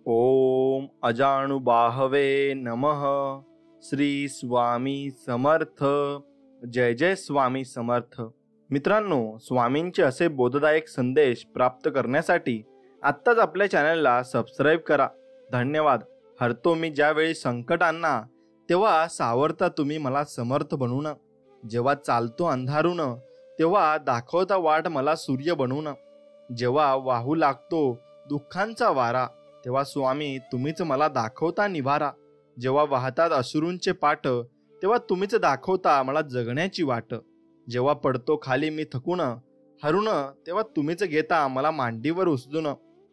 ओम अजानुबाहवे नमः। श्री स्वामी समर्थ। जय जय स्वामी समर्थ। मित्रांनो, स्वामींचे असे बोधदायक संदेश प्राप्त करण्यासाठी आत्ताच आपल्या चॅनलला सबस्क्राईब करा। धन्यवाद। हरतो मी ज्यावेळी संकटांना, तेव्हा सावरता तुम्ही मला समर्थ बनवून। जेव्हा चालतो अंधारून, तेव्हा दाखवता वाट मला सूर्य बनवून। जेव्हा वाहू लागतो दुःखांचा वारा, तेव्हा स्वामी तुम्हीच मला दाखवता निवारा। जेव्हा वाहतात अश्रूंचे पाट, तेव्हा तुम्हीच दाखवता मला जगण्याची वाट। जेव्हा पडतो खाली मी थकून हरून, तेव्हा तुम्हीच घेता मला मांडीवर उचलून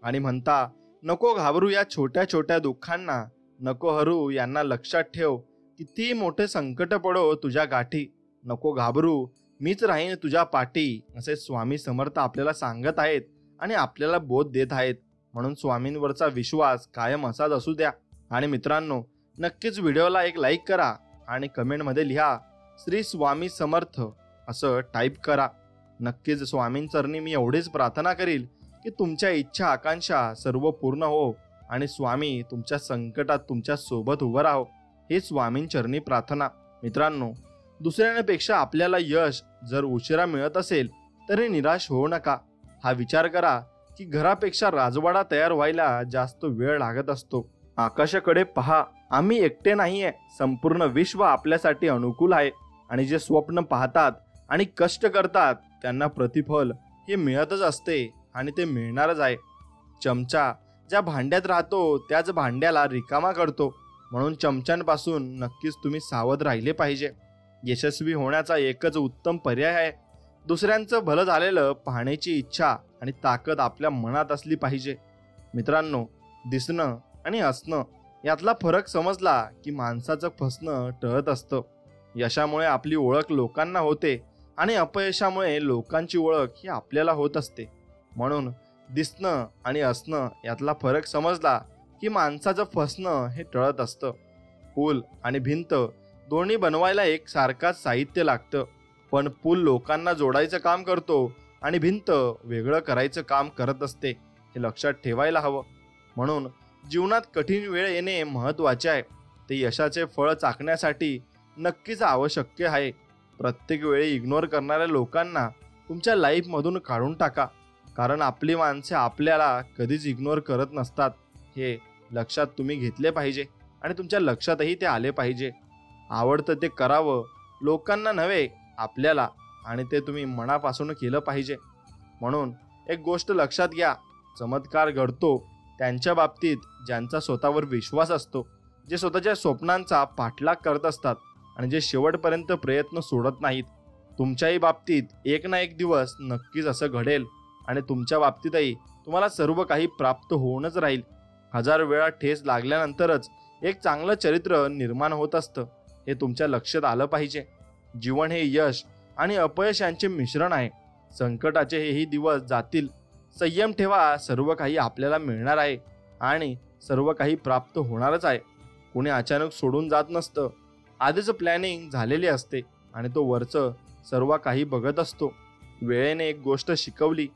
आणि म्हणता, नको घाबरू या छोट्या छोट्या दुःखांना, नको हरू यांना लक्षात ठेव, किती मोठे संकट पडो तुझ्या गाठी, नको घाबरू मीच राहीन तुझ्या पाठी। असे स्वामी समर्थ आपल्याला सांगत आहेत आणि आपल्याला बोध देत आहेत। म्हणून स्वामींवरचा विश्वास कायम असाच असू द्या। आणि मित्रांनो, नक्कीच व्हिडिओला एक लाईक करा आणि कमेंटमध्ये लिहा श्री स्वामी समर्थ असं टाईप करा। नक्कीच स्वामींचरणी मी एवढीच प्रार्थना करील की तुमच्या इच्छा आकांक्षा सर्व पूर्ण हो आणि स्वामी तुमच्या संकटात तुमच्या सोबत उभं राहो, हे स्वामींचरणी प्रार्थना। मित्रांनो, दुसऱ्यांपेक्षा आपल्याला यश जर उशिरा मिळत असेल तरी निराश होऊ नका। हा विचार करा की घरापेक्षा राजवाडा तयार व्हायला जास्त वेळ लागत असतो। आकाशाकडे पहा, आम्ही एकटे नाहीये, संपूर्ण विश्व आपल्यासाठी अनुकूल आहे। आणि जे स्वप्न पाहतात आणि कष्ट करतात त्यांना प्रतिफल हे मिळतच असते आणि ते मिळणारच आहे। चमचा ज्या भांड्यात राहतो त्याच भांड्याला रिकामा करतो, म्हणून चमच्यांपासून नक्कीच तुम्ही सावध राहिले पाहिजे। यशस्वी होण्याचा एकच उत्तम पर्याय आहे, दुसऱ्यांचं भलं झालेलं पाहण्याची इच्छा आणि ताकद आपल्या मनात असली पाहिजे। मित्रांनो, दिसणं आणि असणं यातला फरक समजला की माणसाचं फसणं टळत असतं। यशामुळे आपली ओळख लोकांना होते आणि अपयशामुळे लोकांची ओळख ही आपल्याला होत असते। म्हणून दिसणं आणि असणं यातला फरक समजला की माणसाचं फसणं हे टळत असतं। पूल आणि भिंत दोन्ही बनवायला एक सारखाच साहित्य लागतं, पण पूल लोकांना जोडायचं काम करतो आणि भिंत वेगळं करायचं काम करत असते, हे लक्षात ठेवायला हवं। म्हणून जीवनात कठीण वेळ येणे महत्त्वाचे आहे, ते यशाचे फळ चाखण्यासाठी नक्कीच आवश्यक आहे। प्रत्येक वेळी इग्नोर करणाऱ्या लोकांना तुमच्या लाईफमधून काढून टाका, कारण आपली माणसे आपल्याला कधीच इग्नोर करत नसतात, हे लक्षात तुम्ही घेतले पाहिजे आणि तुमच्या लक्षातही ते आले पाहिजे। आवडतं ते करावं, लोकांना नव्हे आपल्याला, आणि ते तुम्ही मनापासून केलं पाहिजे। म्हणून एक गोष्ट लक्षात घ्या, चमत्कार घडतो त्यांच्या बाबतीत ज्यांचा स्वतःवर विश्वास असतो, जे स्वतःच्या स्वप्नांचा पाठलाग करत असतात आणि जे शेवटपर्यंत प्रयत्न सोडत नाहीत। तुमच्याही बाबतीत एक ना एक दिवस नक्कीच असं घडेल आणि तुमच्या बाबतीतही तुम्हाला सर्व काही प्राप्त होऊनच राहील। हजार वेळा ठेस लागल्यानंतरच एक चांगलं चरित्र निर्माण होत असतं, हे तुमच्या लक्षात आलं पाहिजे। जीवन हे यश आणि अपयश यांचे मिश्रण आहे। संकटाचे हेही दिवस जातील, संयम ठेवा, सर्व काही आपल्याला मिळणार आहे आणि सर्व काही प्राप्त होणारच आहे। कोणी अचानक सोडून जात नसतं, आधीच प्लॅनिंग झालेली असते आणि तो वरचं सर्व काही बघत असतो। वेळेने एक गोष्ट शिकवली,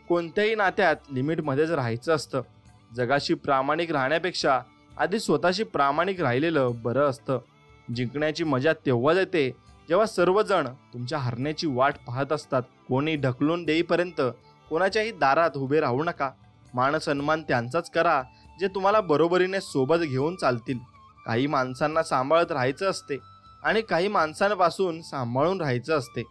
कोणत्याही नात्यात लिमिटमध्येच राहायचं असतं। जगाशी प्रामाणिक राहण्यापेक्षा आधी स्वतःशी प्रामाणिक राहिलेलं बरं असतं। जिंकण्याची मजा तेव्हाच येते जेव्हा सर्वजण तुमच्या हरण्याची वाट पाहत असतात। कोणी ढकलून देईपर्यंत कोणाच्याही दारात उभे राहू नका। मान सन्मान त्यांचाच करा जे तुम्हाला बरोबरीने सोबत घेऊन चालतील। काही माणसांना सांभाळत राहायचं असते आणि काही माणसांपासून सांभाळून राहायचं असते।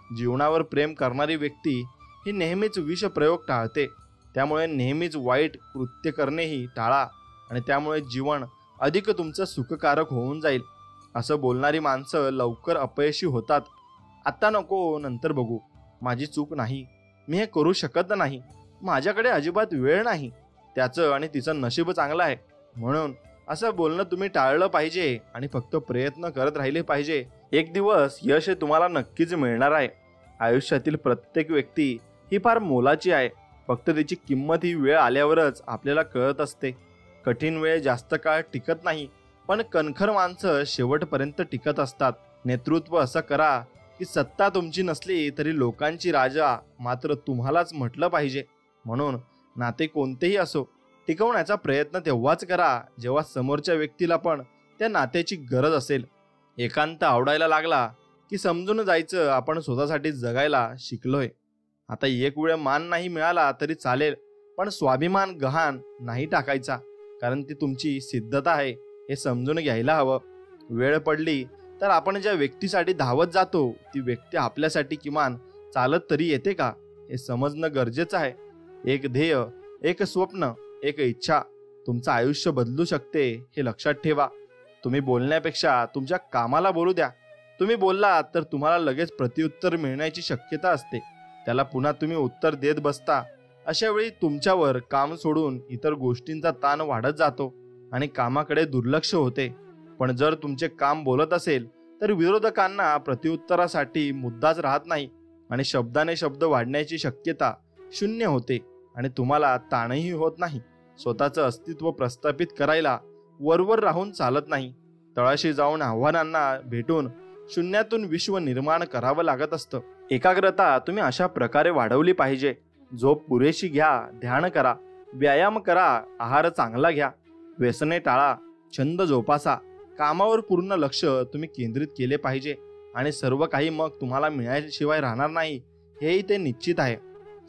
जीवनावर प्रेम करणारी व्यक्ती ही नेहमीच विषप्रयोग टाळते, त्यामुळे नेहमीच वाईट कृत्य करणेही टाळा आणि त्यामुळे जीवन अधिक तुमचं सुखकारक होऊन जाईल। असं बोलणारी माणसं लवकर अपयशी होतात। आता नको, नंतर बघू, माझी चूक नाही, मी हे करू शकत नाही, माझ्याकडे अजिबात वेळ नाही, त्याचं आणि तिचं नशीब चांगलं आहे, म्हणून असं बोलणं तुम्ही टाळलं पाहिजे आणि फक्त प्रयत्न करत राहिले पाहिजे। एक दिवस यश हे तुम्हाला नक्कीच मिळणार आहे। आयुष्यातील प्रत्येक व्यक्ती ही फार मोलाची आहे, फक्त तिची किंमत ही वेळ आल्यावरच आपल्याला कळत असते। कठीण वेळ जास्त काळ टिकत नाही, पण कणखर माणसं शेवटपर्यंत टिकत असतात। नेतृत्व असं करा की सत्ता तुमची नसली तरी लोकांची राजा मात्र तुम्हालाच म्हटलं पाहिजे। म्हणून नाते कोणतेही असो, टिकवण्याचा प्रयत्न तेव्हाच करा जेव्हा समोरच्या व्यक्तीला पण त्या नात्याची गरज असेल. एकांत आवडायला लागला की समजून जायचं आपण स्वतःसाठी जगायला शिकलोय. आता एक वेळ मान नाही मिळाला तरी चालेल, पण स्वाभिमान गहाण नाही टाकायचा, कारण ती तुमची सिद्धता आहे हे समजून घ्यायला हवं. वेळ पडली तर आपण ज्या व्यक्तीसाठी धावत जातो ती व्यक्ती आपल्यासाठी किमान चालत तरी येते का हे समजणं गरजेचं आहे. एक ध्येय, एक स्वप्न, एक इच्छा तुमचं आयुष्य बदलू शकते हे लक्षात ठेवा. तुम्ही बोलण्यापेक्षा तुमच्या कामाला बोलू द्या. तुम्ही बोललात तर तुम्हाला लगेच प्रत्युत्तर मिळण्याची शक्यता असते. त्याला पुन्हा तुम्ही उत्तर देत बसता. अशा वेळी तुमच्यावर काम सोडून इतर गोष्टींचा ताण वाढत जातो आणि कामाकडे दुर्लक्ष होते. पण जर तुमचे काम बोलत असेल तर विरोधकांना प्रत्युत्तरासाठी मुद्दाच राहत नाही आणि शब्दाने शब्द वाढण्याची शक्यता शून्य होते आणि तुम्हाला ताणही होत नाही. स्वतःचं अस्तित्व प्रस्थापित करायला वरवर राहून चालत नाही. तळाशी जाऊन आव्हानांना भेटून शून्यातून विश्व निर्माण करावं लागत असतं. एकाग्रता तुम्ही अशा प्रकारे वाढवली पाहिजे. झोप पुरेशी घ्या, ध्यान करा, व्यायाम करा, आहार चांगला घ्या, व्यसने टाळा, छंद जोपासा. कामावर पूर्ण लक्ष तुम्ही केंद्रित केले पाहिजे आणि सर्व काही मग तुम्हाला मिळाल्याशिवाय राहणार नाही हेही ते निश्चित आहे.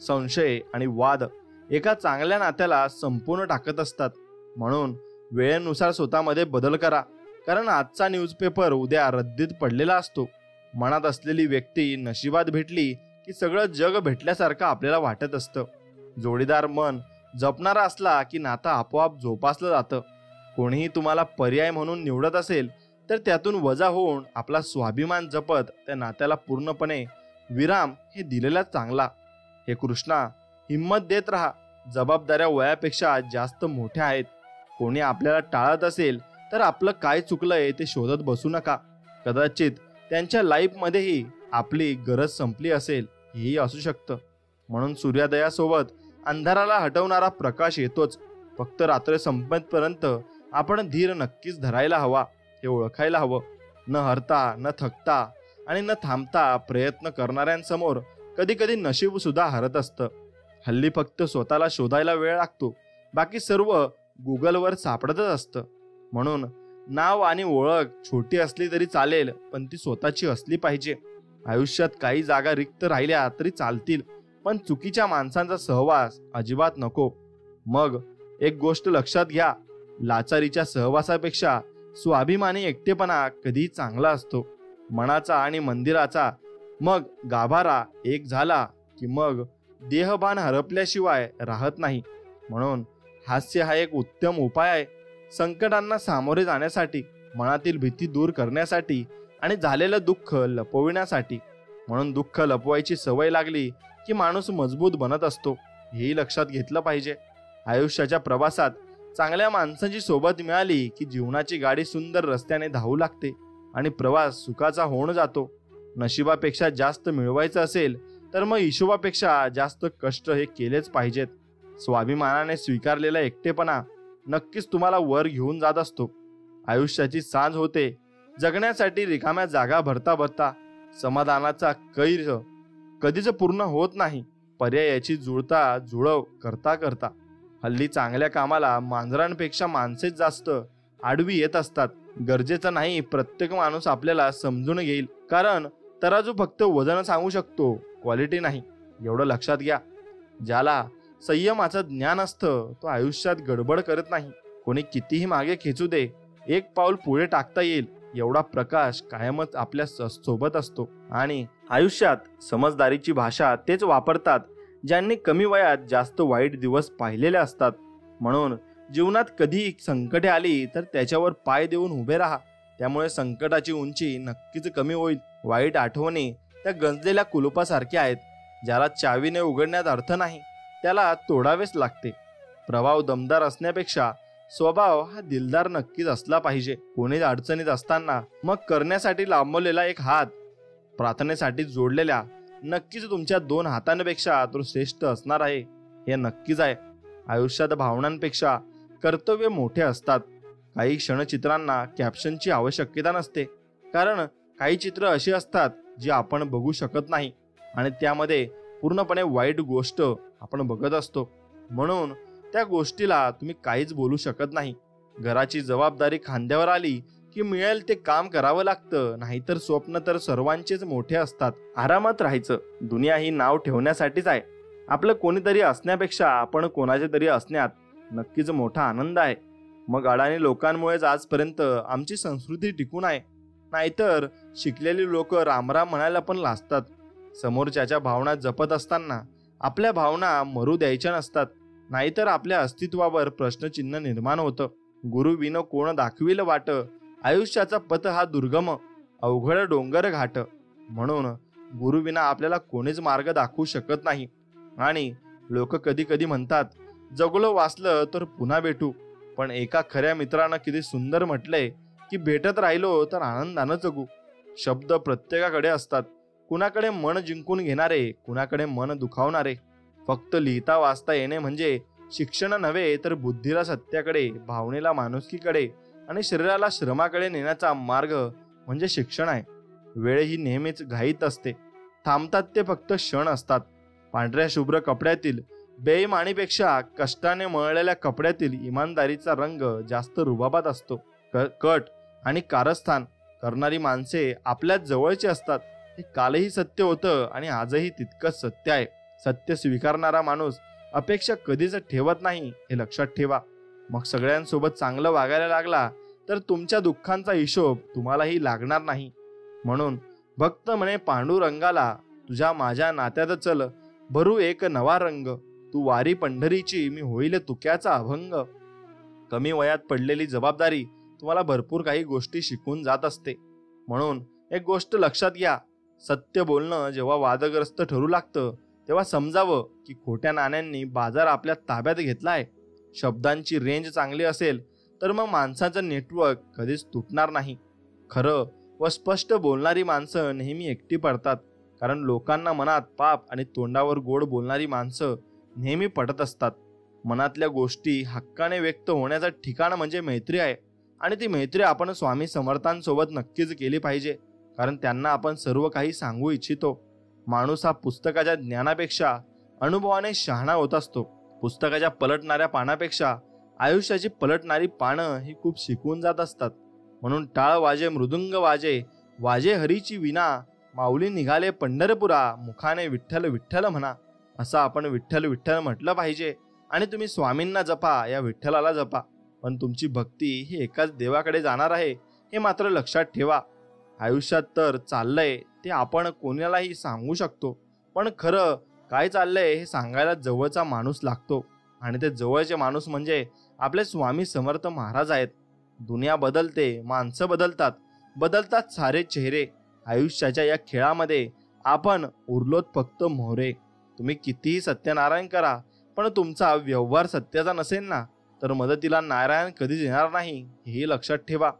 संशय आणि वाद एका चांगल्या नात्याला संपूर्ण टाकत असतात. म्हणून वेळेनुसार स्वतःमध्ये बदल करा, कारण आजचा न्यूजपेपर उद्या रद्दीत पडलेला असतो. मनात असलेली व्यक्ती नशिबात भेटली की सगळं जग भेटल्यासारखं आपल्याला वाटत असतं. जोडीदार मन जपणारा असला की नातं आपोआप जोपासलं जातं. कोणीही तुम्हाला पर्याय म्हणून निवडत असेल तर त्यातून वजा होऊन आपला स्वाभिमान जपत त्या नात्याला पूर्णपणे विराम हे दिलेला चांगला. हे कृष्णा, हिम्मत देत राहा. जबाबदाऱ्या वयापेक्षा जास्त मोठ्या आहेत. कोणी आपल्याला टाळत असेल तर आपलं काय चुकलंय ते शोधत बसू नका. कदाचित त्यांच्या लाईफमध्येही आपली गरज संपली असेल, हेही असू शकतं. म्हणून सूर्योदयासोबत अंधाराला हटवणारा प्रकाश येतोच. फक्त रात्र संपेपर्यंत आपण धीर नक्कीच धरायला हवा हे ओळखायला हवं. न हरता, न थकता आणि न थांबता प्रयत्न करणाऱ्यांसमोर कधी कधी नशीब सुद्धा हरत असतं. हल्ली फक्त स्वतःला शोधायला वेळ लागतो, बाकी सर्व गुगलवर सापडतच असतं. म्हणून नाव आणि ओळख छोटी असली तरी चालेल, पण ती स्वतःची असली पाहिजे. आयुष्यात काही जागा रिक्त राहिल्या तरी चालतील, पण चुकीच्या माणसांचा सहवास अजिबात नको. मग एक गोष्ट लक्षात घ्या, लाचारीच्या सहवासापेक्षा स्वाभिमानी एकटेपणा कधी चांगला असतो. मनाचा आणि मंदिराचा मग गाभारा एक झाला की मग देहभान हरपल्याशिवाय राहत नाही. म्हणून हास्य हा एक उत्तम उपाय आहे. संकटांना सामोरे जाण्यासाठी, मनातील भीती दूर करण्यासाठी आणि झालेलं दुःख लपविण्यासाठी. म्हणून दुःख लपवायची सवय लागली की माणूस मजबूत बनत असतो, हेही लक्षात घेतलं पाहिजे. आयुष्याच्या प्रवासात चांगल्या माणसांची सोबत मिळाली की जीवनाची गाडी सुंदर रस्त्याने धावू लागते आणि प्रवास सुखाचा होऊन जातो. नशिबापेक्षा जास्त मिळवायचं असेल तर मग हिशोबापेक्षा जास्त कष्ट हे केलेच पाहिजेत. स्वाभिमानाने स्वीकारलेला एकटेपणा नक्कीच तुम्हाला वर घेऊन जात असतो. आयुष्याची सांज होते. जगण्यासाठी रिकाम्या जागा भरता भरता समाधानाचा कैर कधीच पूर्ण होत नाही. पर्यायाची जुळता जुळव करता करता हल्ली चांगल्या कामाला मांजरांपेक्षा माणसेच जास्त आडवी येत असतात. गरजेचं नाही प्रत्येक माणूस आपल्याला समजून घेईल, कारण तराजू फक्त वजन सांगू शकतो, क्वालिटी नाही. एवढं लक्षात घ्या. ज्याला संयमाचं ज्ञान असतं तो आयुष्यात गडबड करत नाही. कोणी कितीही मागे खेचू दे, एक पाऊल पुढे टाकता येईल एवढा प्रकाश कायमच आपल्या सोबत असतो. आणि आयुष्यात समजदारीची भाषा तेच वापरतात ज्यांनी कमी वयात जास्त वाईट दिवस पाहिलेले असतात. म्हणून जीवनात कधी संकटे आली तर त्याच्यावर पाय देऊन उभे राहा. त्यामुळे संकटाची उंची नक्कीच कमी होईल. वाईट आठवणी त्या गंजलेल्या कुलुपासारख्या आहेत. ज्याला चावीने उघडण्यात अर्थ नाही त्याला तोडावेच लागते. प्रभाव दमदार असण्यापेक्षा स्वभाव हा दिलदार नक्कीच असला पाहिजे. कोणी अडचणीत असताना मग करण्यासाठी लांबवलेला एक हात प्रार्थनेसाठी जोडलेल्या नक्कीच तुमच्या 2 हातांपेक्षा तो श्रेष्ठ असणार आहे हे नक्कीच आहे. आयुष्यात भावनांपेक्षा कर्तव्य मोठे असतात. काही क्षणचित्रांना कॅप्शनची आवश्यकता नसते, कारण काही चित्र अशी असतात जी आपण बघू शकत नाही आणि त्यामध्ये पूर्णपणे वाईट गोष्ट आपण बघत असतो. म्हणून त्या गोष्टीला तुम्ही काहीच बोलू शकत नाही. घराची जबाबदारी खांद्यावर आली की मिळेल ते काम करावं लागतं, नाहीतर स्वप्न तर सर्वांचेच मोठे असतात. आरामात राहायचं. दुनिया ही नाव ठेवण्यासाठीच आहे. आपलं कोणीतरी असण्यापेक्षा आपण कोणाचे तरी असण्यात नक्कीच मोठा आनंद आहे. मग अडाणी लोकांमुळेच आजपर्यंत आमची संस्कृती टिकून आहे. नाहीतर शिकलेली लोक रामराम म्हणायला पण लाजतात. समोरच्याच्या भावना जपत असताना आपल्या भावना मरू द्यायच्या नसतात, नाहीतर आपल्या अस्तित्वावर प्रश्नचिन्ह निर्माण होतं. गुरु विनो कोण दाखविल वाट, आयुष्याचा पथ हा दुर्गम, अवघड डोंगर घाट. म्हणून गुरुविना आपल्याला कोणीच मार्ग दाखवू शकत नाही. आणि लोक कधी कधी म्हणतात, जगलो वाचलं तर पुन्हा भेटू. पण एका खऱ्या मित्रानं किती सुंदर म्हटलंय की भेटत राहिलो तर आनंदानं जगू. शब्द प्रत्येकाकडे असतात. कुणाकडे मन जिंकून घेणारे, कुणाकडे मन दुखावणारे. फक्त लिहिता वाचता येणे म्हणजे शिक्षण नव्हे, तर बुद्धीला सत्याकडे, भावनेला माणुसकीकडे आणि शरीराला श्रमाकडे नेण्याचा मार्ग म्हणजे शिक्षण आहे. वेळ ही नेहमीच घाईत असते. थांबतात ते फक्त क्षण असतात. पांढऱ्या शुभ्र कपड्यातील बेईमानीपेक्षा कष्टाने मळलेल्या कपड्यातील इमानदारीचा रंग जास्त रुबाबात असतो. कट आणि कारस्थान करणारी माणसे आपल्याच जवळची असतात. हे कालही सत्य होतं आणि आजही तितकंच सत्य आहे. सत्य स्वीकारणारा माणूस अपेक्षा कधीच ठेवत नाही, हे लक्षात ठेवा. मग सगळ्यांसोबत चांगलं वागायला लागला तर तुमच्या दुःखांचा हिशोब तुम्हालाही लागणार नाही. म्हणून भक्त म्हणे पांडुरंगाला, तुझ्या माझ्या नात्यात चल भरू एक नवा रंग. तू वारी पंढरीची, मी होईल तुक्याचा अभंग. कमी वयात पडलेली जबाबदारी तुम्हाला भरपूर काही गोष्टी शिकून जात असते. म्हणून एक गोष्ट लक्षात घ्या, सत्य बोलणं जेव्हा वादग्रस्त ठरू लागतं तेव्हा समजावं की खोट्या नाण्यांनी बाजार आपल्या ताब्यात घेतलाय. शब्दांची रेंज चांगली असेल तर मग माणसाचं नेटवर्क कधीच तुटणार नाही. खरं व स्पष्ट बोलणारी माणसं नेहमी एकटी पडतात, कारण लोकांना मनात पाप आणि तोंडावर गोड बोलणारी माणसं नेहमी पटत असतात. मनातल्या गोष्टी हक्काने व्यक्त होण्याचं ठिकाण म्हणजे मैत्री आहे. आणि ती मैत्री आपण स्वामी समर्थांसोबत नक्कीच केली पाहिजे, कारण त्यांना आपण सर्व काही सांगू इच्छितो. माणूस हा पुस्तकाच्या ज्ञानापेक्षा अनुभवाने शहाणा होत असतो. पुस्तकाच्या पलटणाऱ्या पानापेक्षा आयुष्याची पलटणारी पानं ही खूप शिकवून जात असतात. म्हणून टाळ वाजे मृदुंग वाजे, वाजे हरीची विना, माऊली निघाले पंढरपुरा, मुखाने विठ्ठल विठ्ठल म्हणा. असं आपण विठ्ठल विठ्ठल म्हटलं पाहिजे. आणि तुम्ही स्वामींना जपा, या विठ्ठलाला जपा, पण तुमची भक्ती ही एकाच देवाकडे जाणार आहे, हे मात्र लक्षात ठेवा. आयुष्यात तर चाललंय ते आपण कोणालाही सांगू शकतो, पण खरं काय चाललंय हे सांगायला जवळचा माणूस लागतो. आणि ते जवळचे माणूस म्हणजे आपले स्वामी समर्थ महाराज आहेत. दुनिया बदलते, माणसं बदलतात, बदलतात सारे चेहरे. आयुष्याच्या या खेळामध्ये आपण उरलोत फक्त मोहरे. तुम्ही कितीही सत्यनारायण करा, पण तुमचा व्यवहार सत्याचा नसेल ना, तर मदतीला नारायण कधीच येणार नाही, हे लक्षात ठेवा.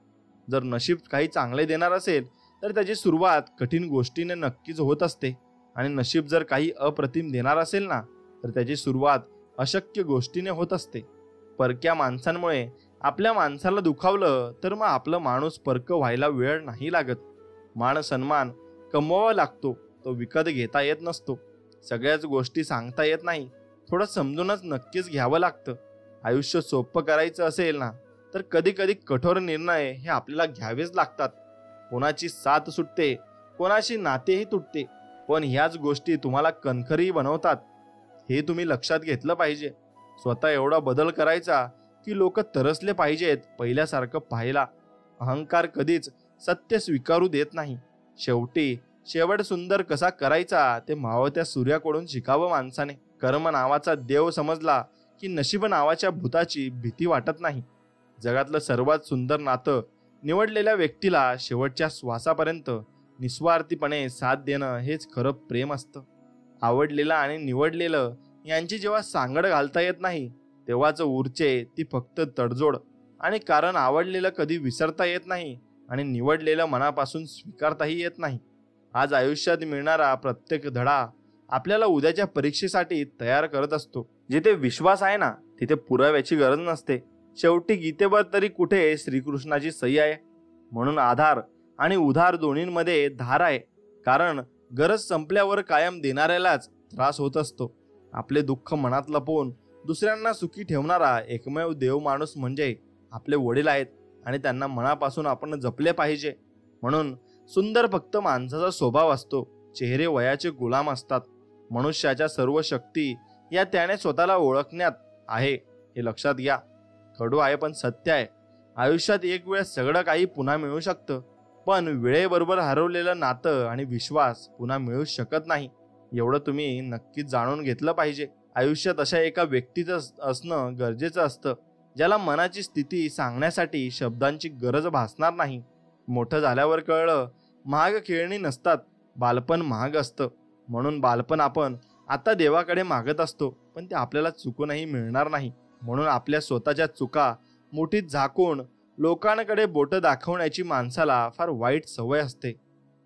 जर नशीब काही चांगले देणार असेल तर त्याची सुरुवात कठीण गोष्टीने नक्कीच होत असते. आणि नशीब जर काही अप्रतिम देणार असेल ना, तर त्याची सुरुवात अशक्य गोष्टीने होत असते. परक्या माणसांमुळे आपल्या माणसाला दुखावलं तर मग आपलं माणूस परक व्हायला वेळ नाही लागत. मान सन्मान कमवावा लागतो, तो विकत घेता येत नसतो. सगळ्याच गोष्टी सांगता येत नाही, थोडं समजूनच नक्कीच घ्यावं लागतं. आयुष्य सोपं करायचं असेल ना, तर कधी कधी कठोर निर्णय हे आपल्याला घ्यावेच लागतात. कोणाची साथ सुटते, कोणाशी नातेही तुटते, पण ह्याच गोष्टी तुम्हाला कणखरही बनवतात, हे तुम्ही लक्षात घेतलं पाहिजे. स्वतः एवढा बदल करायचा की लोक तरसले पाहिजेत पहिल्यासारखं पाहायला. अहंकार कधीच सत्य स्वीकारू देत नाही. शेवट सुंदर कसा करायचा ते मावळत्या सूर्याकडून शिकावं माणसाने. कर्म नावाचा देव समजला की नशीब नावाच्या भूताची भीती वाटत नाही. जगातलं सर्वात सुंदर नातं निवडलेल्या व्यक्तीला शेवटच्या श्वासापर्यंत निस्वार्थीपणे साथ देणं हेच खरं प्रेम असतं. आवडलेलं आणि निवडलेलं यांची जेव्हा सांगड घालता येत नाही, तेव्हाच उरचे ती फक्त तडजोड. आणि कारण आवडलेलं कधी विसरता येत नाही आणि निवडलेलं मनापासून स्वीकारताही येत नाही. आज आयुष्यात मिळणारा प्रत्येक धडा आपल्याला उद्याच्या परीक्षेसाठी तयार करत असतो. जिथे विश्वास आहे ना, तिथे पुराव्याची गरज नसते. शेवटी गीतेवर तरी कुठे श्रीकृष्णाची सही आहे. म्हणून आधार आणि उधार दोन्हींमध्ये धार आहे, कारण गरज संपल्यावर कायम देणाऱ्यालाच त्रास होत असतो. आपले दुःख मनात लपवून दुसऱ्यांना सुखी ठेवणारा एकमेव देव माणूस म्हणजे आपले वडील आहेत आणि त्यांना मनापासून आपण जपले पाहिजे. म्हणून सुंदर फक्त माणसाचा स्वभाव असतो, चेहरे वयाचे गुलाम असतात. मनुष्याच्या सर्व शक्ती या त्याने स्वतःला ओळखण्यात आहे, हे लक्षात घ्या. कडू आहे पण सत्य आहे. आयुष्यात एक वेळ सगळं काही पुन्हा मिळू शकतं, पण वेळेबरोबर हरवलेलं नातं आणि विश्वास पुन्हा मिळू शकत नाही. एवढं तुम्ही नक्कीच जाणून घेतलं पाहिजे. आयुष्यात अशा एका व्यक्तीचं असणं गरजेचं असतं, ज्याला मनाची स्थिती सांगण्यासाठी शब्दांची गरज भासणार नाही. मोठं झाल्यावर कळलं, महाग खेळणी नसतात, बालपण महाग असतं. म्हणून बालपण आपण आता देवाकडे मागत असतो, पण ते आपल्याला चुकूनही मिळणार नाही. म्हणून आपल्या स्वतःच्या चुका मुठीत झाकून लोकांकडे बोटं दाखवण्याची माणसाला फार वाईट सवय असते.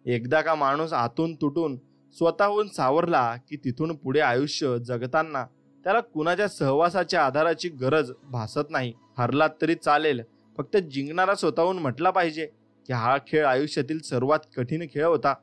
एकदा का माणूस आतून तुटून स्वतःहून सावरला की तिथून पुढे आयुष्य जगताना त्याला कुणाच्या सहवासाच्या आधाराची गरज भासत नाही. हरलात तरी चालेल, फक्त जिंकणारा स्वतःहून म्हटला पाहिजे की हा खेळ आयुष्यातील सर्वात कठीण खेळ होता.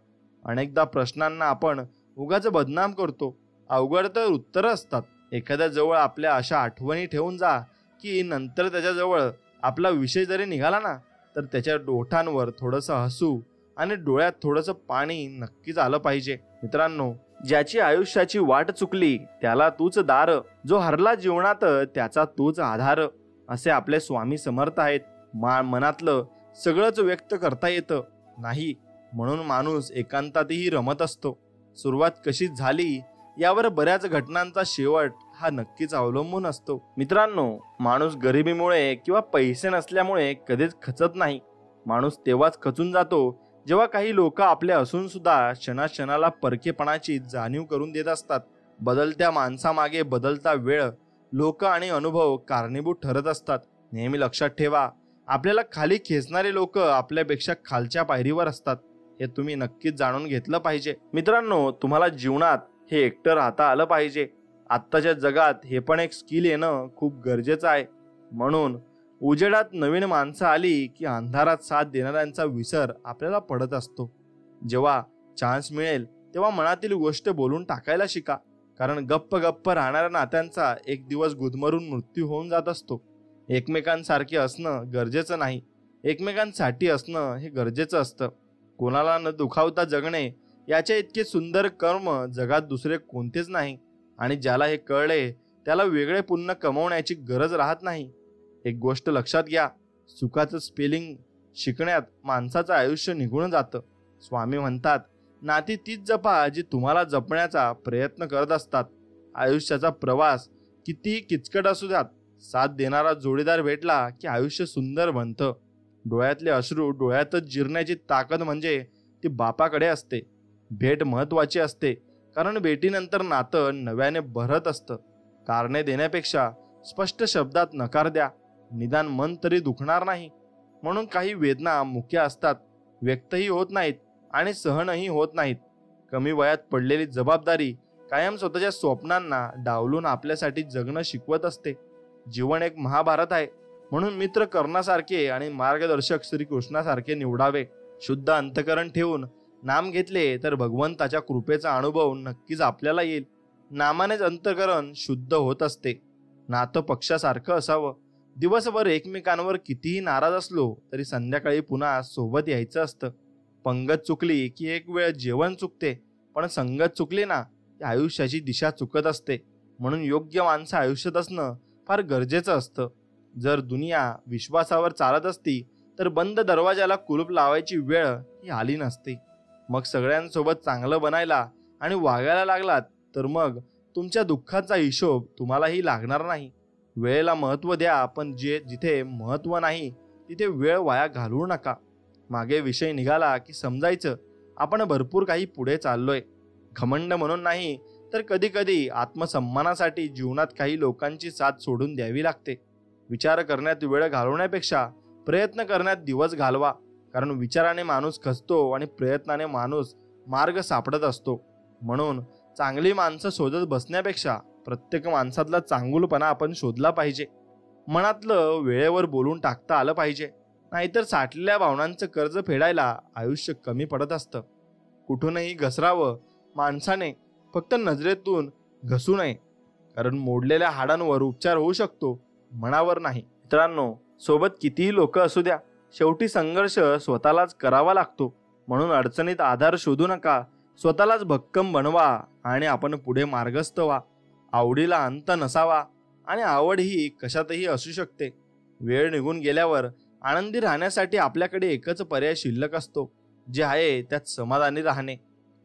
अनेकदा प्रश्नांना आपण उगाच बदनाम करतो, अवघड तर उत्तरं असतात. एखाद्या जवळ आपल्या अशा आठवणी ठेवून जा की नंतर त्याच्याजवळ आपला विषय जरी निघाला ना, तर त्याच्या ओठांवर थोडंसं हसू आणि डोळ्यात थोडंसं पाणी नक्कीच आलं पाहिजे. मित्रांनो, ज्याची आयुष्याची वाट चुकली त्याला तूच दार, जो हरला जीवनात त्याचा तूच आधार, असे आपले स्वामी समर्थ आहेत. मनातलं सगळंच व्यक्त करता येतं नाही, म्हणून माणूस एकांतातही रमत असतो. सुरुवात कशी झाली यावर बऱ्याच घटनांचा शेवट हा नक्कीच अवलंबून असतो. मित्रांनो, माणूस गरिबीमुळे किंवा पैसे नसल्यामुळे कधीच खचत नाही. माणूस तेव्हाच खचून जातो जेव्हा काही लोक आपले असून सुद्धा क्षणाक्षणाला परकेपणाची जाणीव करून देत असतात. बदलत्या माणसामागे बदलता वेळ, लोक आणि अनुभव कारणीभूत ठरत असतात. नेहमी लक्षात ठेवा, आपल्याला खाली खेचणारे लोक आपल्यापेक्षा खालच्या पायरीवर असतात. हे तुम्ही नक्कीच जाणून घेतलं पाहिजे. मित्रांनो, तुम्हाला जीवनात हे एकटं राहता आलं पाहिजे. आत्ताच्या जगात हे पण एक स्किल येणं खूप गरजेचं आहे. म्हणून उजेडात नवीन माणसं आली की अंधारात साथ देणाऱ्यांचा विसर आपल्याला पडत असतो. जेव्हा चान्स मिळेल तेव्हा मनातील गोष्ट बोलून टाकायला शिका, कारण गप्प गप्प राहणाऱ्या नात्यांचा एक दिवस गुदमरून मृत्यू होऊन जात असतो. एकमेकांसारखे असणं गरजेचं नाही, एकमेकांसाठी असणं हे गरजेचं असतं. कोणाला न दुखावता जगणे याचे इतके सुंदर कर्म जगात दुसरे कोणतेच नाही. आणि ज्याला हे कळले त्याला वेगळे पुण्य कमवण्याची गरज राहत नाही. एक गोष्ट लक्षात घ्या, सुखाचं स्पेलिंग शिकण्यात माणसाचं आयुष्य निघून जातं. स्वामी म्हणतात, नाती तीच जपा जी तुम्हाला जपण्याचा प्रयत्न करत असतात. आयुष्याचा प्रवास कितीही किचकट असू द्यात, साथ देणारा जोडीदार भेटला की आयुष्य सुंदर बनतं. डोळ्यातले अश्रू डोळ्यातच जिरण्याची ताकद म्हणजे ती बापाकडे असते. भेट महत्वाची असते, कारण भेटीनंतर नातं नव्याने भरत असतं. कारणे देण्यापेक्षा स्पष्ट शब्दात नकार द्या, निदान मन तरी दुखणार नाही. म्हणून काही वेदना मुख्य असतात, व्यक्तही होत नाहीत आणि सहनही होत नाहीत. कमी वयात पडलेली जबाबदारी कायम स्वतःच्या स्वप्नांना डावलून आपल्यासाठी जगणं शिकवत असते. जीवन एक महाभारत आहे, म्हणून मित्र कर्णासारखे आणि मार्गदर्शक श्रीकृष्णासारखे निवडावे. शुद्ध अंतकरण ठेवून नाम घेतले तर भगवंताच्या कृपेचा अनुभव नक्कीच आपल्याला येईल. नामानेच अंतकरण शुद्ध होत असते. नातं पक्षासारखं असावं. दिवसभर एकमेकांवर कितीही नाराज असलो तरी संध्याकाळी पुन्हा सोबत यायचं असतं. पंगत चुकली की एक वेळ जेवण चुकते, पण संगत चुकली ना की आयुष्याची दिशा चुकत असते. म्हणून योग्य माणसं आयुष्यात असणं फार गरजेचं असतं. जर दुनिया विश्वासावर चालत असती तर बंद दरवाजाला कुलूप लावायची वेळ ही आली नसती. मग सगळ्यांसोबत चांगलं बनायला आणि वागायला लागलात तर मग तुमच्या दुःखाचा हिशोब तुम्हालाही लागणार नाही. वेळेला महत्त्व द्या, पण जिथे महत्त्व नाही तिथे वेळ वाया घालवू नका. मागे विषय निघाला की समजायचं आपण भरपूर काही पुढे चाललोय. घमंड म्हणून नाही तर कधी कधी आत्मसन्मानासाठी जीवनात काही लोकांची साथ सोडून द्यावी लागते. विचार करण्यात वेळ घालवण्यापेक्षा प्रयत्न करण्यात दिवस घालवा, कारण विचाराने माणूस खचतो आणि प्रयत्नाने माणूस मार्ग सापडत असतो. म्हणून चांगली माणसं शोधत बसण्यापेक्षा प्रत्येक माणसातला चांगुलपणा आपण शोधला पाहिजे. मनातलं वेळेवर बोलून टाकता आलं पाहिजे, नाहीतर साठलेल्या भावनांचं कर्ज फेडायला आयुष्य कमी पडत असतं. कुठूनही घसरावं माणसाने, फक्त नजरेतून घसू नये. कारण मोडलेल्या हाडांवर उपचार होऊ शकतो, मनावर नाही. मित्रांनो, सोबत कितीही लोक असू द्या, शेवटी संघर्ष स्वतःलाच करावा लागतो. म्हणून अडचणीत आधार शोधू नका, स्वतःलाच भक्कम बनवा आणि आपण पुढे मार्गस्थ व्हा. आवडीला अंत नसावा आणि आवड ही कशातही असू शकते. वेळ निघून गेल्यावर आनंदी राहण्यासाठी आपल्याकडे एकच पर्याय शिल्लक असतो, जे आहे त्यात समाधानी राहणे.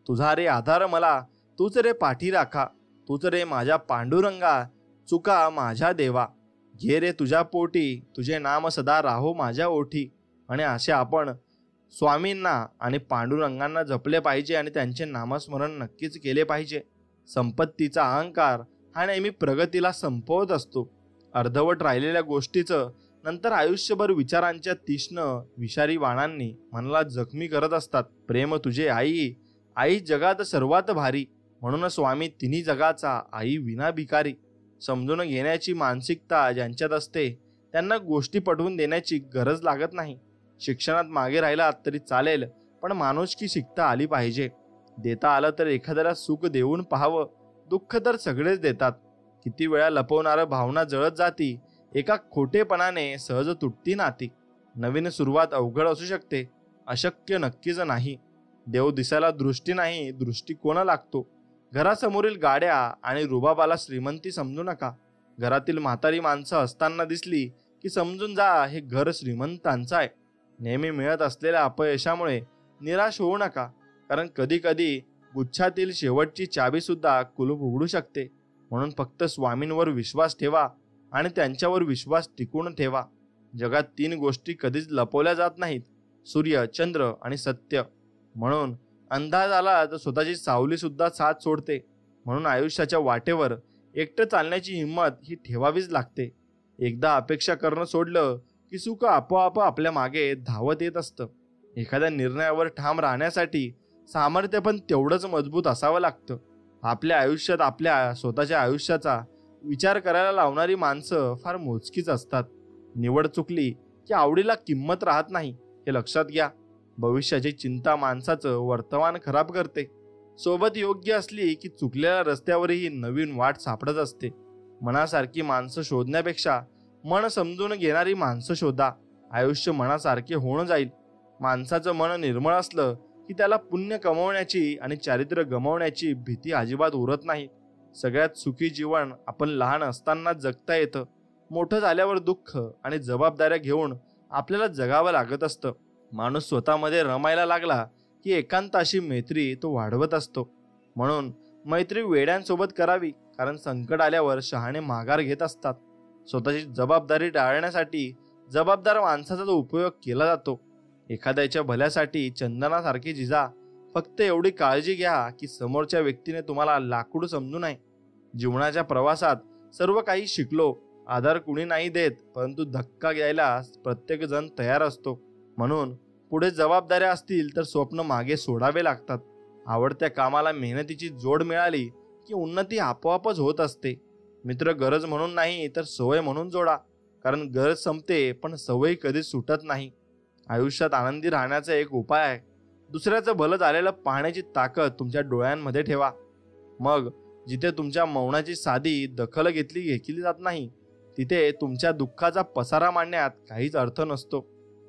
तुझा रे आधार मला, तूच रे पाठी राखा, तूच रे माझ्या पांडुरंगा, चुका माझ्या देवा. घे रे तुझ्या पोटी, तुझे नाम सदा राहो माझ्या ओठी. आणि असे आपण स्वामींना आणि पांडुरंगांना जपले पाहिजे आणि त्यांचे नामस्मरण नक्कीच केले पाहिजे. संपत्तीचा अहंकार हा नेहमी प्रगतीला संपवत असतो. अर्धवट राहिलेल्या गोष्टीचं नंतर आयुष्यभर विचारांच्या तीक्ष्ण विषारी बाणांनी मनाला जखमी करत असतात. प्रेम तुझे आई, आई जगात सर्वात भारी, म्हणून स्वामी तिन्ही जगाचा, आई विना भिकारी. समजून घेण्याची मानसिकता ज्यांच्यात असते त्यांना गोष्टी पटवून देण्याची गरज लागत नाही. शिक्षणात मागे राहिलात तरी चालेल, पण माणुसकी शिकता आली पाहिजे. देता आलं तर एखाद्याला सुख देऊन पाहावं, दुःख तर सगळेच देतात. किती वेळा लपवणारं भावना जळत जाती, एका खोटेपणाने सहज तुटती नाती. नवीन सुरुवात अवघड असू शकते, अशक्य नक्कीच नाही. देव दिसायला दृष्टी नाही, दृष्टिकोन लागतो. घरासमोरील गाड्या आणि रुबाबाला श्रीमंती समजू नका. घरातील म्हातारी माणसं असताना दिसली की समजून जा हे घर श्रीमंतांचं आहे. नेहमी मिळत असलेल्या अपयशामुळे निराश होऊ नका, कारण कधी कधी गुच्छातील शेवटची चाबी सुद्धा कुलूप उघडू शकते. म्हणून फक्त स्वामींवर विश्वास ठेवा आणि त्यांच्यावर विश्वास टिकून ठेवा. जगात 3 गोष्टी कधीच लपवल्या जात नाहीत, सूर्य, चंद्र आणि सत्य. म्हणून अंधार आला तर स्वतःची सावली सुद्धा साथ सोडते. म्हणून आयुष्याच्या वाटेवर एकटं चालण्याची हिंमत ही ठेवावीच लागते. एकदा अपेक्षा करणं सोडलं की सुख आपोआप आपल्या मागे धावत येत असतं. एखाद्या निर्णयावर ठाम राहण्यासाठी सामर्थ्य पण तेवढंच मजबूत असावं लागतं. आपल्या आयुष्यात आपल्या स्वतःच्या आयुष्याचा विचार करायला लावणारी माणसं फार मोजकीच असतात. निवड चुकली की आवडीला किंमत राहत नाही, हे लक्षात घ्या. भविष्याची चिंता माणसाचं वर्तमान खराब करते. सोबत योग्य असली की चुकलेल्या रस्त्यावरही नवीन वाट सापडत असते. मनासारखी माणसं शोधण्यापेक्षा मन समजून घेणारी माणसं शोधा. आयुष्य मनासारखे होऊन जाईल. माणसाचं मन निर्मळ असलं की त्याला पुण्य कमवण्याची आणि चारित्र्य गमावण्याची भीती अजिबात उरत नाही. सगळ्यात सुखी जीवन आपण लहान असताना जगता येतं. मोठं झाल्यावर दुःख आणि जबाबदाऱ्या घेऊन आपल्याला जगावं लागत असतं. माणूस स्वतःमध्ये रमायला लागला की एकांताशी मैत्री तो वाढवत असतो. म्हणून मैत्री वेड्यांसोबत करावी, कारण संकट आल्यावर शहाणे माघार घेत असतात. स्वतःची जबाबदारी टाळण्यासाठी जबाबदार माणसाचा उपयोग केला जातो. एखाद्याच्या भल्यासाठी चंदनासारखी जिजा. फक्त एवढी काळजी घ्या की समोरच्या व्यक्तीने तुम्हाला लाकूड समजू नये. जीवनाच्या प्रवासात सर्व काही शिकलो. आधार कुणी नाही देत, परंतु धक्का घ्यायला प्रत्येक जण तयार असतो. म्हणून पुढे जबाबदाऱ्या असतील तर स्वप्न मागे सोडावे लागतात. आवडत्या कामाला मेहनतीची जोड मिळाली की उन्नती आपोआपच होत असते. मित्र गरज म्हणून नाही तर सवय म्हणून जोडा, कारण गरज संपते पण सवय कधीच सुटत नाही. आयुष्यात आनंदी राहण्याचा एक उपाय आहे. दुसऱ्याचं भलं झालेलं पाहण्याची ताकद तुमच्या डोळ्यांमध्ये ठेवा. मग जिथे तुमच्या मौनाची साधी दखल घेतली जात नाही, तिथे तुमच्या दुःखाचा पसारा मांडण्यात काहीच अर्थ नसतो.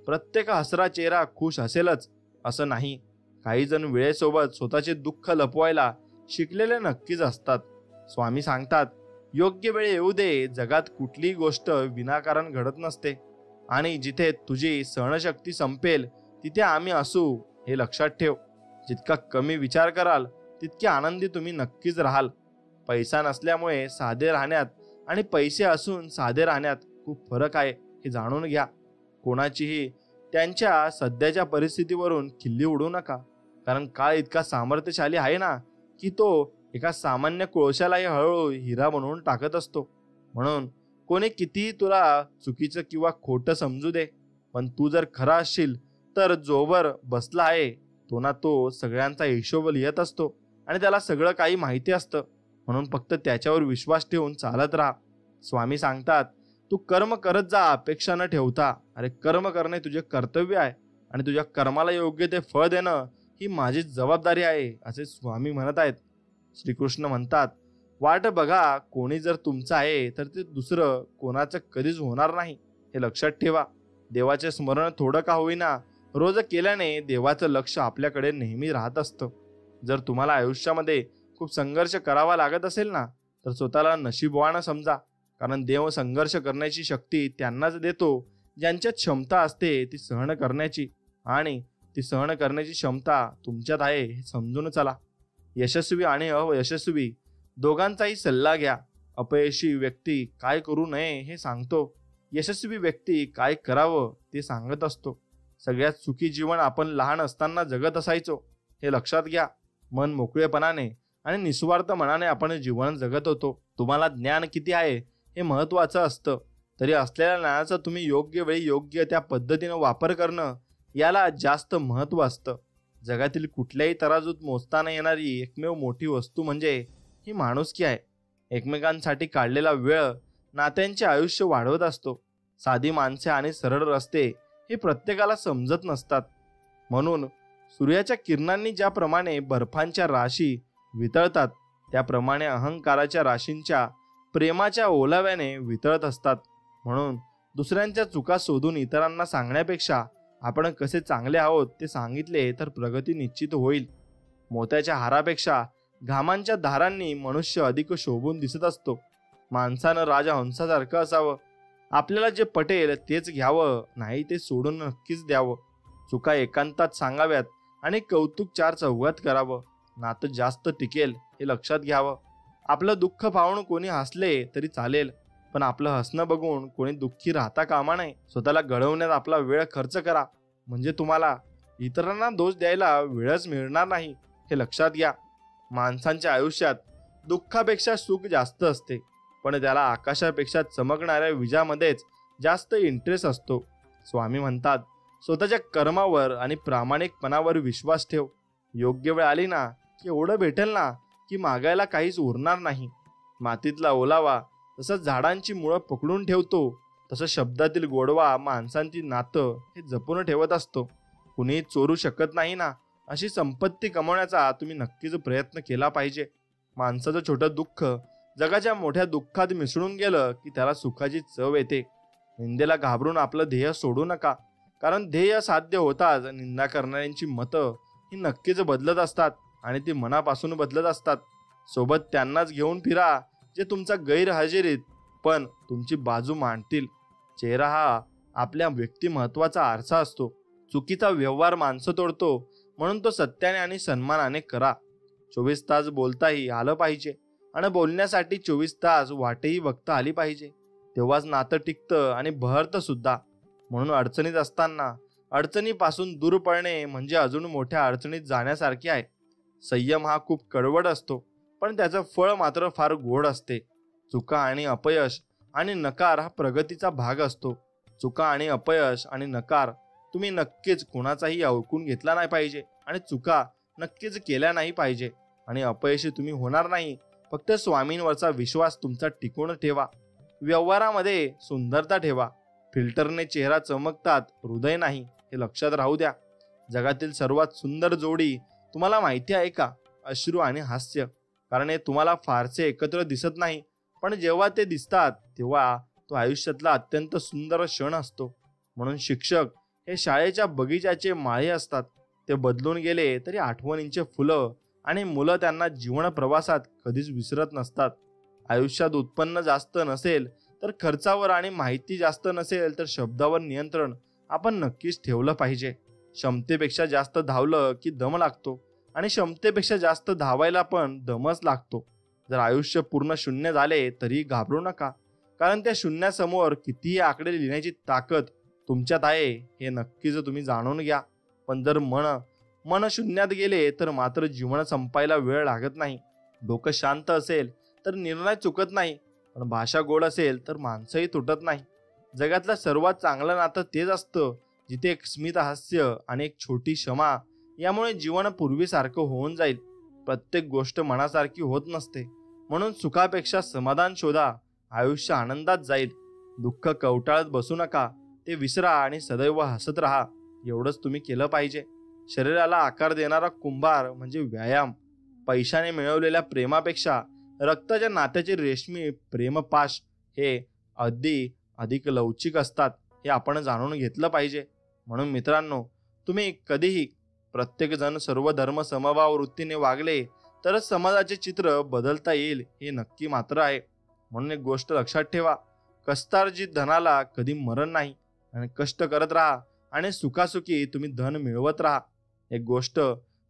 प्रत्येक हसरा चेहरा खुश असेलच असं नाही. काही जण वेळेसोबत स्वतःचे दुःख लपवायला शिकलेले नक्कीच असतात. स्वामी सांगतात, योग्य वेळ येऊ दे. जगात कुठलीही गोष्ट विनाकारण घडत नसते आणि जिथे तुझी सहनशक्ती संपेल तिथे आम्ही असू, हे लक्षात ठेव. जितका कमी विचार कराल तितके आनंदी तुम्ही नक्कीच राहाल. पैसा नसल्यामुळे साधे राहण्यात आणि पैसे असून साधे राहण्यात खूप फरक आहे, हे जाणून घ्या. कोणाचीही त्यांच्या सध्याच्या परिस्थितीवरून खिल्ली उडू नका, कारण काळ इतका सामर्थ्यशाली आहे ना की तो एका सामान्य कोळशालाही हळूहळू हिरा बनवून टाकत असतो. म्हणून कोणी कितीही तुला चुकीचं किंवा खोटं समजू दे, पण तू जर खरा असशील तर जोवर बसला आहे तो ना तो सगळ्यांचा हिशोब लिहित असतो आणि त्याला सगळं काही माहिती असतं. म्हणून फक्त त्याच्यावर विश्वास ठेवून चालत राहा. स्वामी सांगतात, तू कर्म करत जा अपेक्षा न ठेवता. अरे कर्म करणे तुझे कर्तव्य आहे आणि तुझ्या कर्माला योग्य ते फळ देणं ही माझी जबाबदारी आहे, असे स्वामी म्हणत आहेत. श्रीकृष्ण म्हणतात, वाट बघा, कोणी जर तुमचं आहे तर ते दुसरं कोणाचं कधीच होणार नाही, हे लक्षात ठेवा. देवाचे स्मरण थोडं का होईना रोज केल्याने देवाचं लक्ष आपल्याकडे नेहमी राहत असतं. जर तुम्हाला आयुष्यामध्ये खूप संघर्ष करावा लागत असेल ना, तर स्वतःला नशीबवान समजा. कारण देव संघर्ष करण्याची शक्ती त्यांनाच देतो ज्यांच्यात क्षमता असते ती सहन करण्याची, आणि ती सहन करण्याची क्षमता तुमच्यात आहे हे समजून चला. यशस्वी आणि अयशस्वी दोघांचाही सल्ला घ्या. अपयशी व्यक्ती काय करू नये हे सांगतो, यशस्वी व्यक्ती काय करावं ते सांगत असतो. सगळ्यात सुखी जीवन आपण लहान असताना जगत असायचो, हे लक्षात घ्या. मन मोकळेपणाने आणि निस्वार्थ मनाने आपण जीवन जगत होतो. तुम्हाला ज्ञान किती आहे हे महत्त्वाचं असतं, तरी असलेल्या ज्ञानाचा तुम्ही योग्य वेळी योग्य त्या पद्धतीनं वापर करणं याला जास्त महत्त्व असतं. जगातील कुठल्याही तराजूत मोजता न येणारी एकमेव मोठी वस्तू म्हणजे ही माणुसकी आहे. एकमेकांसाठी काढलेला वेळ नात्यांचे आयुष्य वाढवत असतो. साधी माणसे आणि सरळ रस्ते हे प्रत्येकाला समजत नसतात. म्हणून सूर्याच्या किरणांनी ज्याप्रमाणे बर्फांच्या राशी वितळतात, त्याप्रमाणे अहंकाराच्या राशींच्या प्रेमाच्या ओलाव्याने वितळत असतात. म्हणून दुसऱ्यांच्या चुका शोधून इतरांना सांगण्यापेक्षा आपण कसे चांगले आहोत ते सांगितले तर प्रगती निश्चित होईल. मोत्याच्या हारापेक्षा घामांच्या धारांनी मनुष्य अधिक शोभून दिसत असतो. माणसानं राजहंसासारखं असावं. आपल्याला जे पटेल तेच घ्यावं, नाही ते सोडून नक्कीच द्यावं. चुका एकांतात सांगाव्यात आणि कौतुक चार चौघात करावं. नातं जास्त टिकेल हे लक्षात घ्यावं. आपलं दुःख पाहून कोणी हसले तरी चालेल, पण आपलं हसणं बघून कोणी दुःखी राहता कामा नये. स्वतःला घडवण्यात आपला वेळ खर्च करा, म्हणजे तुम्हाला इतरांना दोष द्यायला वेळच मिळणार नाही, हे लक्षात घ्या. माणसांच्या आयुष्यात दुःखापेक्षा सुख जास्त असते, पण त्याला आकाशापेक्षा चमकणाऱ्या विजामध्येच जास्त इंटरेस्ट असतो. स्वामी म्हणतात, स्वतःच्या कर्मावर आणि प्रामाणिकपणावर विश्वास ठेव. योग्य वेळ आली ना की एवढं भेटेल ना की मागायला काहीच उरणार नाही. मातीतला ओलावा तसं झाडांची मुळं पकडून ठेवतो, तसं शब्दातील गोडवा माणसांची नातं हे जपून ठेवत असतो. कुणी चोरू शकत नाही ना, अशी संपत्ती कमवण्याचा तुम्ही नक्कीच प्रयत्न केला पाहिजे. माणसाचं छोटं दुःख जगाच्या मोठ्या दुःखात मिसळून गेलं की त्याला सुखाची चव येते. निंदेला घाबरून आपलं ध्येय सोडू नका, कारण ध्येय साध्य होताच निंदा करणाऱ्यांची मतं ही नक्कीच बदलत असतात आणि ती मनापासून बदलत असतात. सोबत त्यांनाच घेऊन फिरा जे तुमचा गैरहजेरीत पण तुमची बाजू मांडतील. चेहरा हा आपल्या व्यक्तिमत्वाचा आरसा असतो. चुकीचा व्यवहार माणसं तोडतो, म्हणून तो सत्याने आणि सन्मानाने करा. 24 तास बोलताही आलं पाहिजे आणि बोलण्यासाठी 24 तास वाटही बघता आली पाहिजे. तेव्हाच नातं टिकतं आणि बहरतं सुद्धा. म्हणून अडचणीत असताना अडचणीपासून दूर पळणे म्हणजे अजून मोठ्या अडचणीत जाण्यासारखे आहे. संयम हा खूप कडवट असतो, पण त्याचं फळ मात्र फार गोड असते. चुका आणि अपयश आणि नकार हा प्रगतीचा भाग असतो. चुका आणि अपयश आणि नकार तुम्ही नक्कीच कोणाचाही ऐकून घेतला नाही पाहिजे, आणि चुका नक्कीच केल्या नाही पाहिजे, आणि अपयशी तुम्ही होणार नाही. फक्त स्वामींवरचा विश्वास तुमचा टिकून ठेवा. व्यवहारामध्ये सुंदरता ठेवा. फिल्टरने चेहरा चमकतात, हृदय नाही, हे लक्षात राहू द्या. जगातील सर्वात सुंदर जोडी तुम्हाला माहिती आहे का? अश्रू आणि हास्य. कारण हे तुम्हाला फारसे एकत्र दिसत नाही, पण जेव्हा ते दिसतात तेव्हा तो आयुष्यातला अत्यंत सुंदर क्षण असतो. म्हणून शिक्षक हे शाळेच्या बगीचाचे माळे असतात. ते बदलून गेले तरी आठवणींचे फुलं, आणि मुलं त्यांना जीवन प्रवासात कधीच विसरत नसतात. आयुष्यात उत्पन्न जास्त नसेल तर खर्चावर, आणि माहिती जास्त नसेल तर शब्दावर नियंत्रण आपण नक्कीच ठेवलं पाहिजे. क्षमतेपेक्षा जास्त धावलं की दम लागतो, आणि क्षमतेपेक्षा जास्त धावायला पण दमच लागतो. जर आयुष्य पूर्ण शून्य झाले तरी घाबरू नका, कारण त्या शून्यासमोर कितीही आकडे लिहिण्याची ताकद तुमच्यात आहे हे नक्कीच तुम्ही जाणून घ्या. पण जर मन शून्यात गेले तर मात्र जीवन संपायला वेळ लागत नाही. डोकं शांत असेल तर निर्णय चुकत नाही, पण भाषा गोड असेल तर माणसंही तुटत नाही. जगातलं सर्वात चांगलं नातं तेच असतं जिथे एक स्मित हास्य आणि एक छोटी क्षमा यामुळे जीवन पूर्वीसारखं होऊन जाईल. प्रत्येक गोष्ट मनासारखी होत नसते, म्हणून सुखापेक्षा समाधान शोधा. आयुष्य आनंदात जाईल. दुःख कवटाळत बसू नका, ते विसरा आणि सदैव हसत राहा. एवढंच तुम्ही केलं पाहिजे. शरीराला आकार देणारा कुंभार म्हणजे व्यायाम. पैशाने मिळवलेल्या प्रेमापेक्षा रक्ताच्या नात्याचे रेशमी प्रेमपाश हे अधिक लवचिक असतात हे आपण जाणून घेतलं पाहिजे. म्हणून मित्रांनो, तुम्ही कधीही प्रत्येकजण सर्व धर्म समभाव वृत्तीने वागले तरच समाजाचे चित्र बदलता येईल हे नक्की मात्र आहे. म्हणून एक गोष्ट लक्षात ठेवा, कष्टार्जित धनाला कधी मरण नाही. आणि कष्ट करत राहा आणि सुखासुखी तुम्ही धन मिळवत राहा. एक गोष्ट,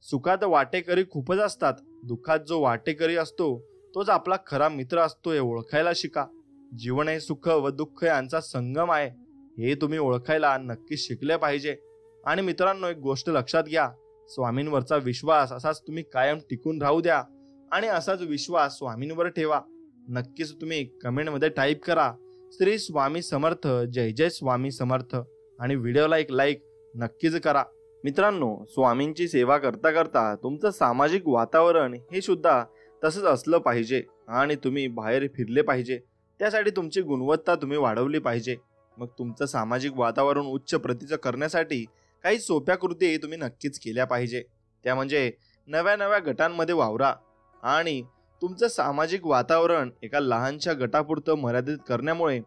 सुखात वाटेकरी खूपच असतात, दुःखात जो वाटेकरी असतो तोच आपला खरा मित्र असतो हे ओळखायला शिका. जीवन हे सुख व दुःख यांचा संगम आहे हे तुम्ही ओळखायला नक्की शिकले पाहिजे. आणि मित्रांनो, एक गोष्ट लक्षात घ्या, स्वामींवरचा विश्वास असाच तुम्ही कायम टिकून राहू द्या आणि असाच विश्वास स्वामींवर ठेवा. नक्कीच तुम्ही कमेंटमध्ये टाईप करा, श्री स्वामी समर्थ, जय जय स्वामी समर्थ, आणि व्हिडिओला एक लाईक नक्कीच करा. मित्रांनो, स्वामींची सेवा करता करता तुमचं सामाजिक वातावरण हे सुद्धा तसंच असलं पाहिजे आणि तुम्ही बाहेर फिरले पाहिजे. त्यासाठी तुमची गुणवत्ता तुम्ही वाढवली पाहिजे. मग तुमचं सामाजिक वातावरण उच्च प्रतीचं करण्यासाठी काही सोप्या कृती तुम्ही नक्कीच केल्या पाहिजे. त्या म्हणजे नव्या नव्या गटांमध्ये वावरा आणि तुमचं सामाजिक वातावरण एका लहानशा गटापुरतं मर्यादित करण्यामुळे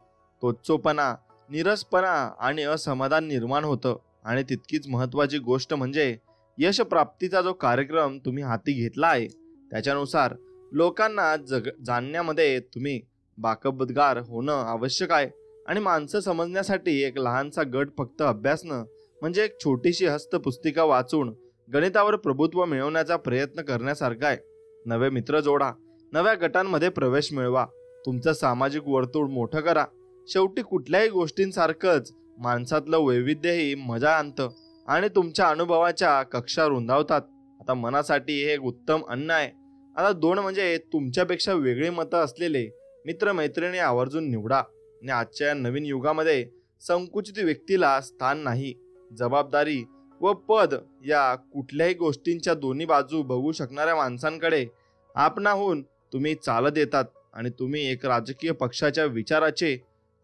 तोच्चोपणा, निरसपणा आणि असमाधान निर्माण होतं. आणि तितकीच महत्त्वाची गोष्ट म्हणजे यश प्राप्तीचा जो कार्यक्रम तुम्ही हाती घेतला आहे त्याच्यानुसार लोकांना जाणण्यामध्ये तुम्ही बाकबतगार होणं आवश्यक आहे. आणि माणसं समजण्यासाठी एक लहानसा गट फक्त अभ्यासणं म्हणजे एक छोटीशी हस्तपुस्तिका वाचून गणितावर प्रभुत्व मिळवण्याचा प्रयत्न करण्यासारखा आहे. नवे मित्र जोडा, नव्या गटांमध्ये प्रवेश मिळवा, तुमचं सामाजिक वर्तुळ मोठं करा. शेवटी कुठल्याही गोष्टींसारखंच माणसातलं वैविध्यही मजा आणतं आणि तुमच्या अनुभवाच्या कक्षा रुंदावतात. आता मनासाठी हे एक उत्तम अन्न आहे. आता 2 म्हणजे तुमच्यापेक्षा वेगळी मतं असलेले मित्रमैत्रिणी आवर्जून निवडा. आणि आजच्या नवीन युगामध्ये संकुचित व्यक्तीला स्थान नाही. जबाबदारी व पद या कुठल्याही गोष्टींच्या दोन्ही बाजू बघू शकणाऱ्या माणसांकडे आपणाहून तुम्ही चालत येतात. आणि तुम्ही एक राजकीय पक्षाच्या विचाराचे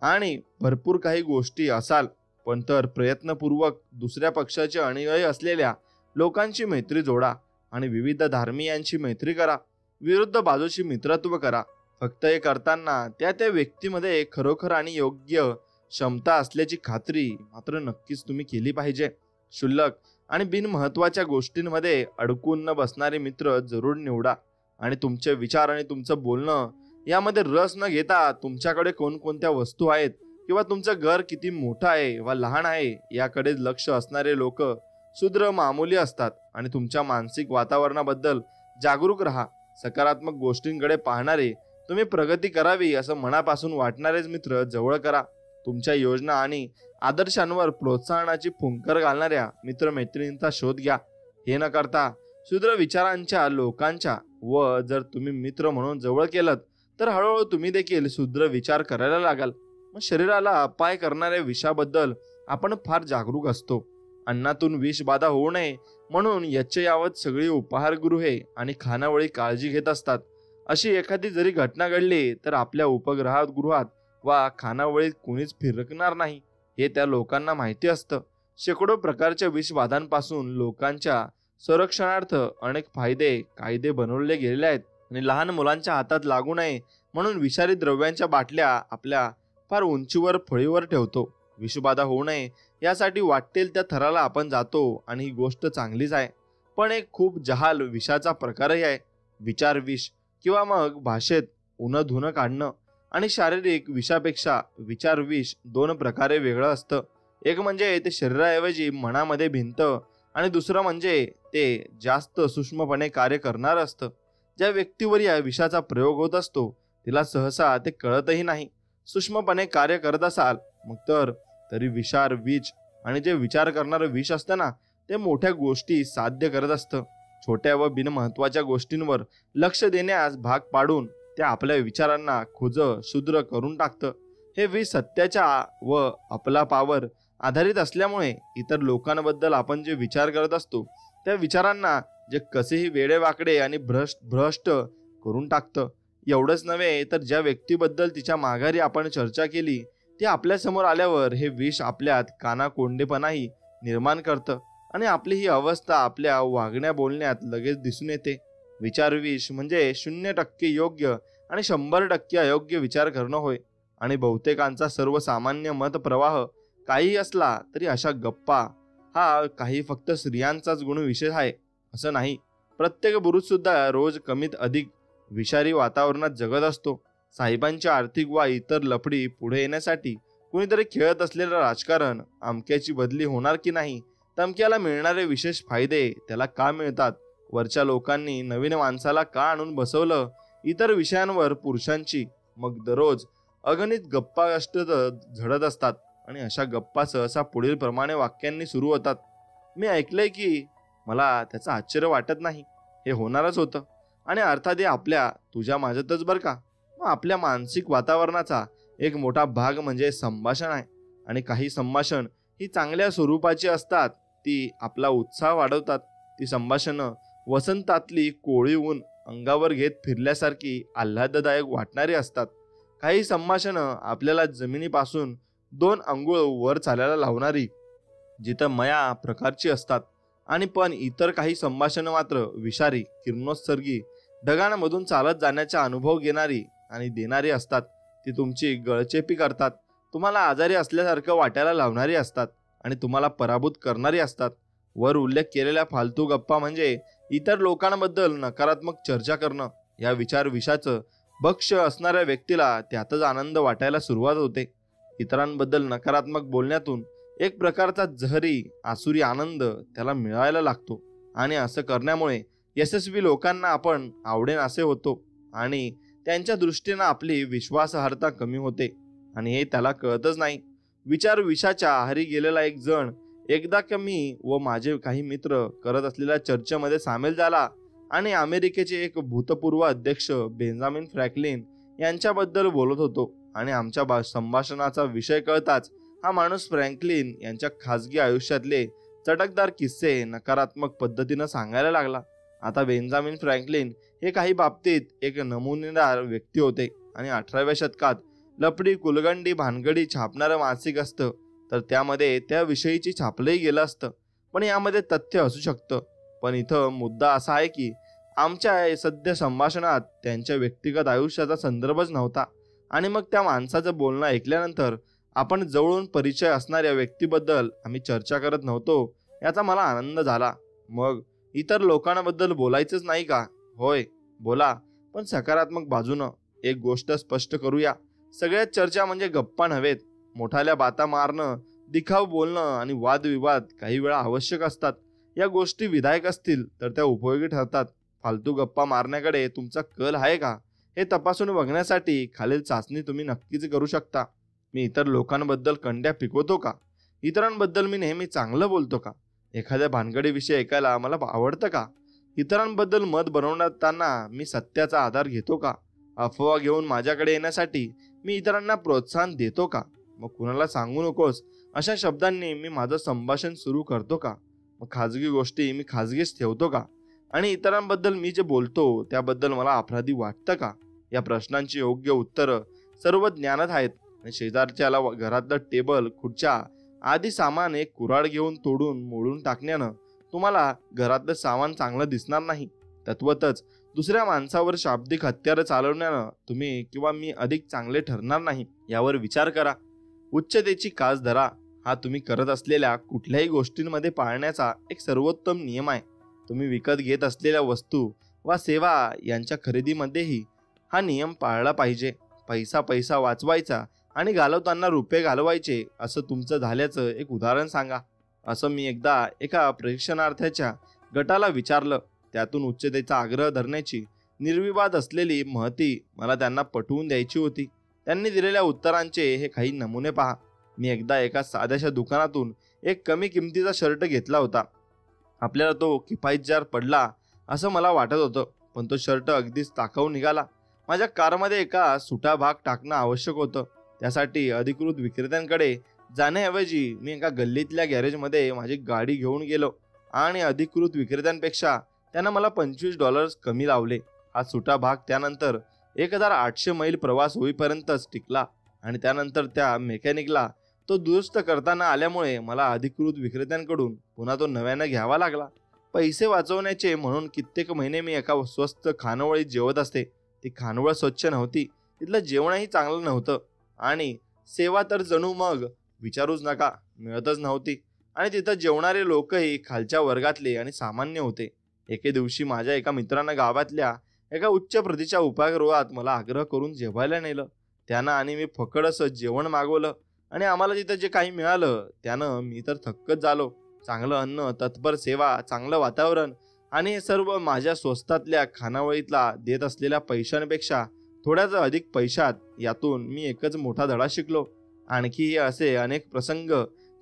आणि भरपूर काही गोष्टी असाल, पण तर प्रयत्नपूर्वक दुसऱ्या पक्षाचे अनुयायी असलेल्या लोकांची मैत्री जोडा आणि विविध धार्मियांची मैत्री करा, विरुद्ध बाजूशी मित्रत्व करा. फक्त हे करताना त्या व्यक्तीमध्ये खरोखर आणि योग्य क्षमता असल्याची खात्री मात्र नक्कीच तुम्ही केली पाहिजे. क्षुल्लक आणि बिनमहत्वाच्या गोष्टींमध्ये अडकून न बसणारे मित्र जरूर निवडा. आणि तुमचे विचार आणि तुमचं बोलणं यामध्ये रस न घेता तुमच्याकडे कोणकोणत्या वस्तू आहेत किंवा तुमचं घर किती मोठं आहे वा लहान आहे याकडे लक्ष असणारे लोक शुद्र मामूली असतात. आणि तुमच्या मानसिक वातावरणाबद्दल जागरूक राहा. सकारात्मक गोष्टींकडे पाहणारे, तुम्ही प्रगती करावी असं मनापासून वाटणारेच मित्र जवळ करा. तुमच्या योजना आणि आदर्शांवर प्रोत्साहनाची फुंकर घालणाऱ्या मित्रमैत्रिणींचा शोध घ्या. हे न करता शूद्र विचारांच्या लोकांच्या व जर तुम्ही मित्र म्हणून जवळ केलं तर हळूहळू तुम्ही देखील शूद्र विचार करायला लागाल. मग शरीराला अपाय करणाऱ्या विषाबद्दल आपण फार जागरूक असतो. अन्नातून विष बाधा होऊ नये म्हणून यावत सगळी उपहारगृहे आणि खानावळी काळजी घेत असतात. अशी एखादी जरी घटना घडली तर आपल्या उपहारगृहात वा खानावळीत कुणीच फिरकणार नाही हे त्या लोकांना माहिती असतं. शेकडो प्रकारच्या विषबाधांपासून लोकांच्या संरक्षणार्थ अनेक कायदे बनवले गेलेले आहेत. आणि लहान मुलांच्या हातात लागू नये म्हणून विषारी द्रव्यांच्या बाटल्या आपल्या फार उंचीवर फळीवर ठेवतो. विषबाधा होऊ नये यासाठी वाटेल त्या थराला आपण जातो आणि ही गोष्ट चांगलीच आहे. पण एक खूप जहाल विषाचा प्रकारही आहे. विचार विष किंवा मग भाषेत उन्ह धुणं काढणं आणि शारीरिक विषापेक्षा विचार विष 2 प्रकारे वेगळं असतं. एक म्हणजे ते शरीराऐवजी मनामध्ये भिनतं आणि दुसरं म्हणजे ते जास्त सूक्ष्मपणे कार्य करणार असतं. ज्या व्यक्तीवर या विषाचा प्रयोग होत असतो तिला सहसा ते कळतही नाही. सूक्ष्मपणे कार्य करत असाल मग तरी विषार विष आणि जे विचार करणारं विष असतं ना ते मोठ्या गोष्टी साध्य करत असतं. छोट्या व बिनमहत्वाच्या गोष्टींवर लक्ष देण्यास भाग पाडून त्या आपल्या विचारांना क्षुद्र करून टाकतं. हे विष सत्याच्या व अपलापावर आधारित असल्यामुळे इतर लोकांबद्दल आपण जे विचार करत असतो त्या विचारांना जे कसेही वेडेवाकडे आणि भ्रष्ट करून टाकतं. एवढंच नव्हे तर ज्या व्यक्तीबद्दल तिच्या माघारी आपण चर्चा केली ती आपल्या समोर आल्यावर हे विष आपल्यात कानाकोंडेपणाही निर्माण करतं आणि आपली ही अवस्था आपल्या वागण्या बोलण्यात लगेच दिसून येते. विचारविश म्हणजे 0% योग्य आणि 100% अयोग्य विचार करणं होय. आणि बहुतेकांचा सर्वसामान्य मतप्रवाह काही असला तरी अशा गप्पा हा काही फक्त स्त्रियांचाच गुणविशेष आहे असं नाही. प्रत्येक पुरुष सुद्धा रोज कमीत अधिक विषारी वातावरणात जगत असतो. साहेबांची आर्थिक वा इतर लफडी पुढे येण्यासाठी कुणीतरी खेळत असलेलं राजकारण, अमक्याची बदली होणार की नाही, तमक्याला मिळणारे विशेष फायदे त्याला का मिळतात, वरच्या लोकांनी नवीन माणसाला का आणून बसवलं, इतर विषयांवर पुरुषांची मग दररोज अगणित गप्पा झडत असतात. आणि अशा गप्पा सहसा पुढील प्रमाणे वाक्यांनी सुरू होतात. मी ऐकलंय की मला त्याचं आश्चर्य वाटत नाही. हे होणारच होतं. आणि अर्थात हे आपल्या तुझ्या माझ्यातच बरं का. मग आपल्या मानसिक वातावरणाचा एक मोठा भाग म्हणजे संभाषण आहे. आणि काही संभाषण ही चांगल्या स्वरूपाची असतात. ती आपला उत्साह वाढवतात. ती संभाषणं वसंतातली कोळी ऊन अंगावर घेत फिरल्यासारखी आल्हाददायक वाटणारी असतात. काही संभाषणं आपल्याला जमिनीपासून 2 अंगुळ वर चालायला लावणारी, जिथं मया प्रकारची असतात. आणि पण इतर काही संभाषणं मात्र विषारी, किरणोत्सर्गी, ढगांमधून चालत जाण्याचा अनुभव घेणारी आणि देणारी असतात. ती तुमची गळचेपी करतात, तुम्हाला आजारी असल्यासारखं वाटायला लावणारी असतात आणि तुम्हाला पराभूत करणारी असतात. वर उल्लेख केलेल्या फालतू गप्पा म्हणजे इतर लोकांबद्दल नकारात्मक चर्चा करणं. या विषाचं भक्ष्य असणाऱ्या व्यक्तीला त्यातच आनंद वाटायला सुरुवात होते. इतरांबद्दल नकारात्मक बोलण्यातून एक प्रकारचा जहरी आसुरी आनंद त्याला मिळायला लागतो. आणि असं करण्यामुळे यशस्वी लोकांना आपण आवडेन असे होतो आणि त्यांच्या दृष्टीनं आपली विश्वासार्हता कमी होते. आणि हे त्याला कळतच नाही. विषाच्या आहारी गेलेला एक जण एकदा मी व माझे काही मित्र करत असलेल्या चर्चेमध्ये सामील झाला आणि अमेरिकेचे एक भूतपूर्व अध्यक्ष बेंजामिन फ्रँकलिन यांच्याबद्दल बोलत होतो. आणि आमच्या संभाषणाचा विषय कळताच हा माणूस फ्रँकलिन यांच्या खाजगी आयुष्यातले चटकदार किस्से नकारात्मक पद्धतीनं सांगायला लागला. आता बेंजामिन फ्रँकलिन हे काही बाबतीत एक नमुनेदार व्यक्ती होते. आणि 18व्या शतकात लपडी कुलगंडी भानगडी छापणारं मासिक असतं तर त्यामध्ये त्याविषयीची छापलंही गेलं असतं. पण यामध्ये तथ्य असू शकतं. पण इथं मुद्दा असा आहे की आमच्या सध्या संभाषणात त्यांच्या व्यक्तिगत आयुष्याचा संदर्भच नव्हता. आणि मग त्या माणसाचं बोलणं ऐकल्यानंतर आपण जवळून परिचय असणाऱ्या व्यक्तीबद्दल आम्ही चर्चा करत नव्हतो याचा मला आनंद झाला. मग इतर लोकांबद्दल बोलायचंच नाही का? होय, बोला, पण सकारात्मक बाजूनं. एक गोष्ट स्पष्ट करूया, सगळ्याच चर्चा म्हणजे गप्पा नव्हेत. मोठाल्या बाता मारणं, दिखाव बोलणं आणि वादविवाद काही वेळा आवश्यक असतात. या गोष्टी विधायक असतील तर त्या उपयोगी ठरतात. फालतू गप्पा मारण्याकडे तुमचा कल आहे का हे तपासून बघण्यासाठी खालील चाचणी तुम्ही नक्कीच करू शकता. मी इतर लोकांबद्दल कंड्या पिकवतो का? इतरांबद्दल मी नेहमी चांगलं बोलतो का? एखाद्या भानगडीविषयी ऐकायला मला आवडतं का? इतरांबद्दल मत बनवताना मी सत्याचा आधार घेतो का? अफवा घेऊन माझ्याकडे येण्यासाठी मी इतरांना प्रोत्साहन देतो का? मग कुणाला सांगू नकोस अशा शब्दांनी मी माझं संभाषण सुरू करतो का? मग खाजगी गोष्टी मी खाजगीच ठेवतो का? आणि इतरांबद्दल मी जे बोलतो त्याबद्दल मला अपराधी वाटतं का? या प्रश्नांची योग्य उत्तरं सर्व ज्ञानात आहेत. आणि शेजारच्याला घरातलं टेबल, खुर्च्या आदी सामान एक कुऱ्हाड घेऊन तोडून मोडून टाकण्यानं तुम्हाला घरातलं सामान चांगलं दिसणार नाही. तत्वतच दुसऱ्या माणसावर शाब्दिक हत्यारं चालवण्यानं तुम्ही किंवा मी अधिक चांगले ठरणार नाही. यावर विचार करा. उच्चतेची कास धरा हा तुम्ही करत असलेल्या कुठल्याही गोष्टींमध्ये पाळण्याचा एक सर्वोत्तम नियम आहे. तुम्ही विकत घेत असलेल्या वस्तू वा सेवा यांच्या खरेदीमध्येही हा नियम पाळला पाहिजे. पैसा वाचवायचा आणि घालवताना रुपये घालवायचे असं तुमचं झाल्याचं एक उदाहरण सांगा. असं मी एकदा एका प्रशिक्षणार्थ्याच्या गटाला विचारलं. त्यातून उच्चतेचा आग्रह धरण्याची निर्विवाद असलेली महती मला त्यांना पटवून द्यायची होती. त्यांनी दिलेल्या उत्तरांचे हे काही नमुने पहा. मी एकदा एका साध्याशा दुकानातून एक कमी किमतीचा शर्ट घेतला होता. आपल्याला तो किफायतशीर पडला असं मला वाटत होतं, पण तो शर्ट अगदीच टाकाऊ निघाला. माझ्या कारमध्ये एका सुटा भाग टाकणं आवश्यक होतं. त्यासाठी अधिकृत विक्रेत्यांकडे जाण्याऐवजी मी एका गल्लीतल्या गॅरेजमध्ये माझी गाडी घेऊन गेलो आणि अधिकृत विक्रेत्यांपेक्षा त्यानं मला $25 कमी लावले. हा सुटा भाग त्यानंतर 1800 मैल प्रवास होईपर्यंतच टिकला आणि त्यानंतर त्या मेकॅनिकला तो दुरुस्त करताना आल्यामुळे मला अधिकृत विक्रेत्यांकडून पुन्हा तो नव्यानं घ्यावा लागला. पैसे वाचवण्याचे म्हणून कित्येक महिने मी एका स्वस्त खानावळीत जेवत असते. ती खानवळ स्वच्छ नव्हती, तिथलं जेवणही चांगलं नव्हतं आणि सेवा तर जणू मग विचारूच नका, मिळतच नव्हती. आणि तिथं जेवणारे लोकही खालच्या वर्गातले आणि सामान्य होते. एके दिवशी माझ्या एका मित्रानं गावातल्या एका उच्च प्रतीच्या उपाहारगृहात मला आग्रह करून जेवायला नेलं. त्यानं आणि मी फकड असं जेवण मागवलं आणि आम्हाला तिथं जे काही मिळालं त्यानं मी तर थक्कच झालो. चांगलं अन्न, तत्पर सेवा, चांगलं वातावरण आणि हे सर्व माझ्या स्वस्तातल्या खानावळीतला देत असलेल्या पैशांपेक्षा थोड्याच अधिक पैशात. यातून मी एकच मोठा धडा शिकलो. आणखी असे अनेक प्रसंग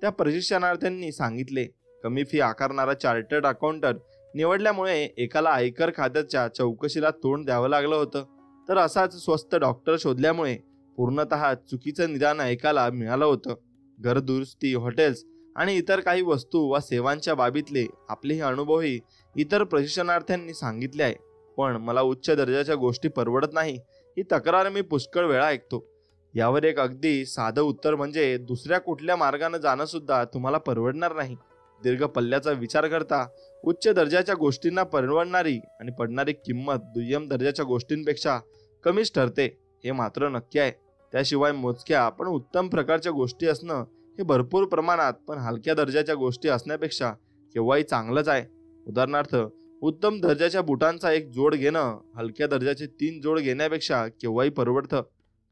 त्या प्रशिक्षणार्थ्यांनी सांगितले. कमी फी आकारणारा चार्टर्ड अकाउंटंट निवडल्यामुळे एकाला आयकर खात्याच्या चौकशीला तोंड द्यावं लागलं होतं, तर असाच स्वस्त डॉक्टर शोधल्यामुळे पूर्णतः चुकीचं निदान ऐकायला मिळालं होतं. घरदुरुस्ती, हॉटेल्स आणि इतर काही वस्तू व सेवांच्या बाबीतले आपले हे अनुभवही इतर प्रशिक्षणार्थ्यांनी सांगितले आहे. पण मला उच्च दर्जाच्या गोष्टी परवडत नाही ही तक्रार मी पुष्कळ वेळा ऐकतो. यावर एक अगदी साधं उत्तर म्हणजे दुसऱ्या कुठल्या मार्गाने जाणं सुद्धा तुम्हाला परवडणार नाही. दीर्घ पल्ल्याचा विचार करता उच्च दर्जाच्या गोष्टींना परवडणारी आणि पडणारी किंमत दुय्यम दर्जाच्या गोष्टींपेक्षा कमीच ठरते हे मात्र नक्की आहे. त्याशिवाय मोजक्या पण उत्तम प्रकारच्या गोष्टी असणं हे भरपूर प्रमाणात पण हलक्या दर्जाच्या गोष्टी असण्यापेक्षा केव्हाही चांगलंच आहे. उदाहरणार्थ, उत्तम दर्जाच्या बुटांचा एक जोड घेणं हलक्या दर्जाचे 3 जोड घेण्यापेक्षा केव्हाही परवडतं.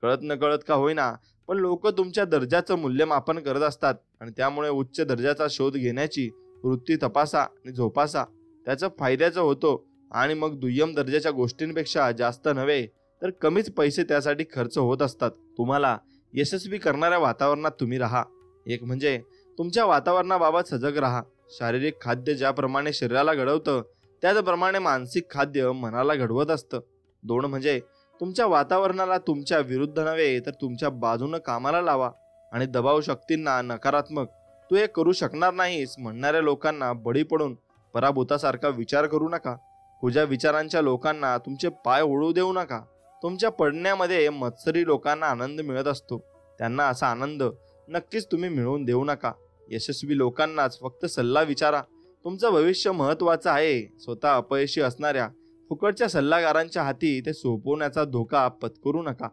कळत न कळत का होईना पण लोक तुमच्या दर्जाचं मूल्यमापन करत असतात आणि त्यामुळे उच्च दर्जाचा शोध घेण्याची वृत्ती तपासा आणि जोपासा. त्याचं फायद्याचं होतो आणि मग दुय्यम दर्जाच्या गोष्टींपेक्षा जास्त नव्हे तर कमीच पैसे त्यासाठी खर्च होत असतात. तुम्हाला यशस्वी करणाऱ्या वातावरणात तुम्ही राहा. एक म्हणजे तुमच्या वातावरणाबाबत सजग राहा. शारीरिक खाद्य ज्याप्रमाणे शरीराला घडवतं त्याचप्रमाणे मानसिक खाद्य मनाला घडवत असतं. 2 म्हणजे तुमच्या वातावरणाला तुमच्या विरुद्ध नव्हे तर तुमच्या बाजूनं कामाला लावा आणि दबाव शक्तींना नकारात्मक तू हे करू शकणार नाहीस म्हणणाऱ्या लोकांना बळी पडून पराभूतासारखा विचार करू नका. खुज्या विचारांच्या लोकांना तुमचे पाय ओढू देऊ नका. तुमच्या पडण्यामध्ये मत्सरी लोकांना आनंद मिळत असतो, त्यांना असा आनंद नक्कीच तुम्ही मिळवून देऊ नका. यशस्वी लोकांनाच फक्त सल्ला विचारा. तुमचं भविष्य महत्वाचं आहे. स्वतः अपयशी असणाऱ्या फुकटच्या सल्लागारांच्या हाती ते सोपवण्याचा धोका पत्करू नका.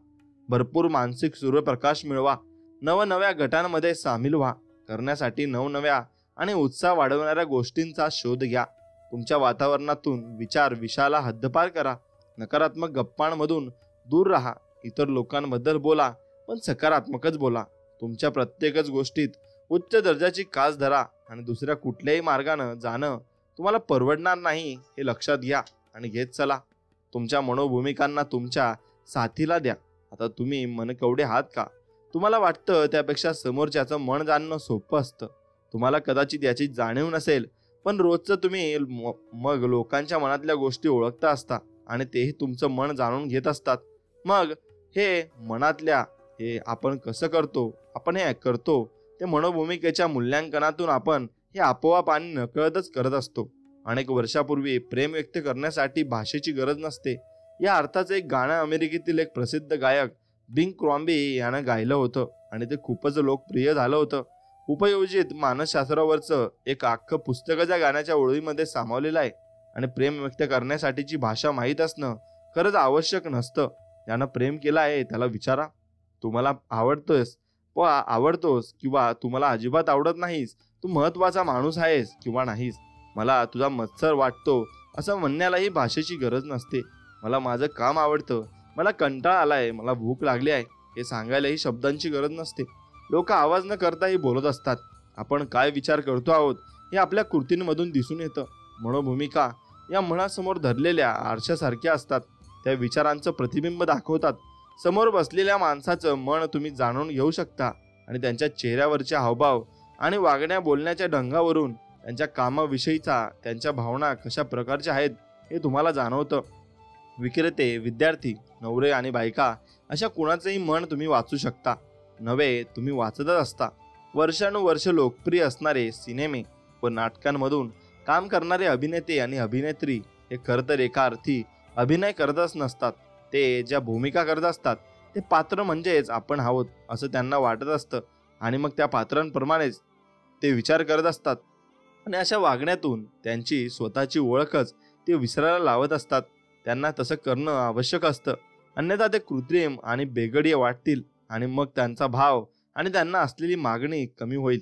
भरपूर मानसिक सूर्यप्रकाश मिळवा. नवनव्या गटांमध्ये सामील व्हा. करण्यासाठी नवनव्या आणि उत्साह वाढवणाऱ्या गोष्टींचा शोध घ्या. तुमच्या वातावरणातून विचार विशाला हद्दपार करा. नकारात्मक गप्पांमधून दूर राहा. इतर लोकांबद्दल बोला पण सकारात्मकच बोला. तुमच्या प्रत्येकच गोष्टीत उच्च दर्जाची कास धरा आणि दुसऱ्या कुठल्याही मार्गानं जाणं तुम्हाला परवडणार नाही हे लक्षात घ्या आणि घेत चला. तुमच्या मनोभूमिकांना तुमच्या साथीला द्या. आता तुम्ही मनकवडे आहात का? तुम्हाला वाटतं त्यापेक्षा समोरच्याचं मन जाणणं सोपं असतं. तुम्हाला कदाचित याची जाणीव नसेल पण रोजचं तुम्ही मग लोकांच्या मनातल्या गोष्टी ओळखता असता आणि तेही तुमचं मन जाणून घेत असतात. मग हे मनातल्या हे आपण कसं करतो, आपण हे करतो ते मनोभूमिकेच्या मूल्यांकनातून आपण हे आपोआप आणि नकळतच करत असतो. अनेक वर्षापूर्वी प्रेम व्यक्त करण्यासाठी भाषेची गरज नसते या अर्थाचं एक गाणं अमेरिकेतील एक प्रसिद्ध गायक बिंग क्रॉम्बी यानं गायलं होतं आणि ते खूपच लोकप्रिय झालं होतं. उपयोजित मानसशास्त्रावरचं एक अख्खं पुस्तकच या गाण्याच्या ओळीमध्ये सामावलेलं आहे. आणि प्रेम व्यक्त करण्यासाठीची भाषा माहीत असणं खरंच आवश्यक नसतं. ज्यानं प्रेम केलं आहे त्याला विचारा, तुम्हाला आवडतोस किंवा तुम्हाला अजिबात आवडत नाहीस, तू महत्वाचा माणूस आहेस किंवा नाहीस. मला तुझा मत्सर वाटतो असं म्हणण्यालाही भाषेची गरज नसते. मला माझं काम आवडतं, मला कंटाळा आलाय, मला भूक लागली आहे हे सांगायलाही शब्दांची गरज नसते. लोक आवाज न करताही बोलत असतात. आपण काय विचार करतो आहोत हे आपल्या कृतींमधून दिसून येतं. मनोभूमिका या मनासमोर धरलेल्या आरशासारख्या असतात. त्या विचारांचं प्रतिबिंब दाखवतात. समोर बसलेल्या माणसाचं मन तुम्ही जाणून घेऊ शकता आणि त्यांच्या चेहऱ्यावरचे हावभाव आणि वागण्या बोलण्याच्या ढंगावरून त्यांच्या कामाविषयीचा त्यांच्या भावना कशा प्रकारच्या आहेत हे तुम्हाला जाणवतं. विक्रेते, विद्यार्थी, नवरे आणि बायका अशा कुणाचंही मन तुम्ही वाचू शकता नव्हे, तुम्ही वाचतच असता. वर्षानुवर्ष लोकप्रिय असणारे सिनेमे व नाटकांमधून काम करणारे अभिनेते आणि अभिनेत्री हे खरं तर एका अर्थी अभिनय करतच नसतात. ते ज्या भूमिका करत असतात ते पात्र म्हणजेच आपण आहोत असं त्यांना वाटत असतं आणि मग त्या पात्रांप्रमाणेच ते विचार करत असतात. आणि अशा वागण्यातून त्यांची स्वतःची ओळखच ते विसरायला लावत असतात. त्यांना तसं करणं आवश्यक असतं, अन्यथा ते कृत्रिम आणि बेगडीय वाटतील आणि मग त्यांचा भाव आणि त्यांना असलेली मागणी कमी होईल.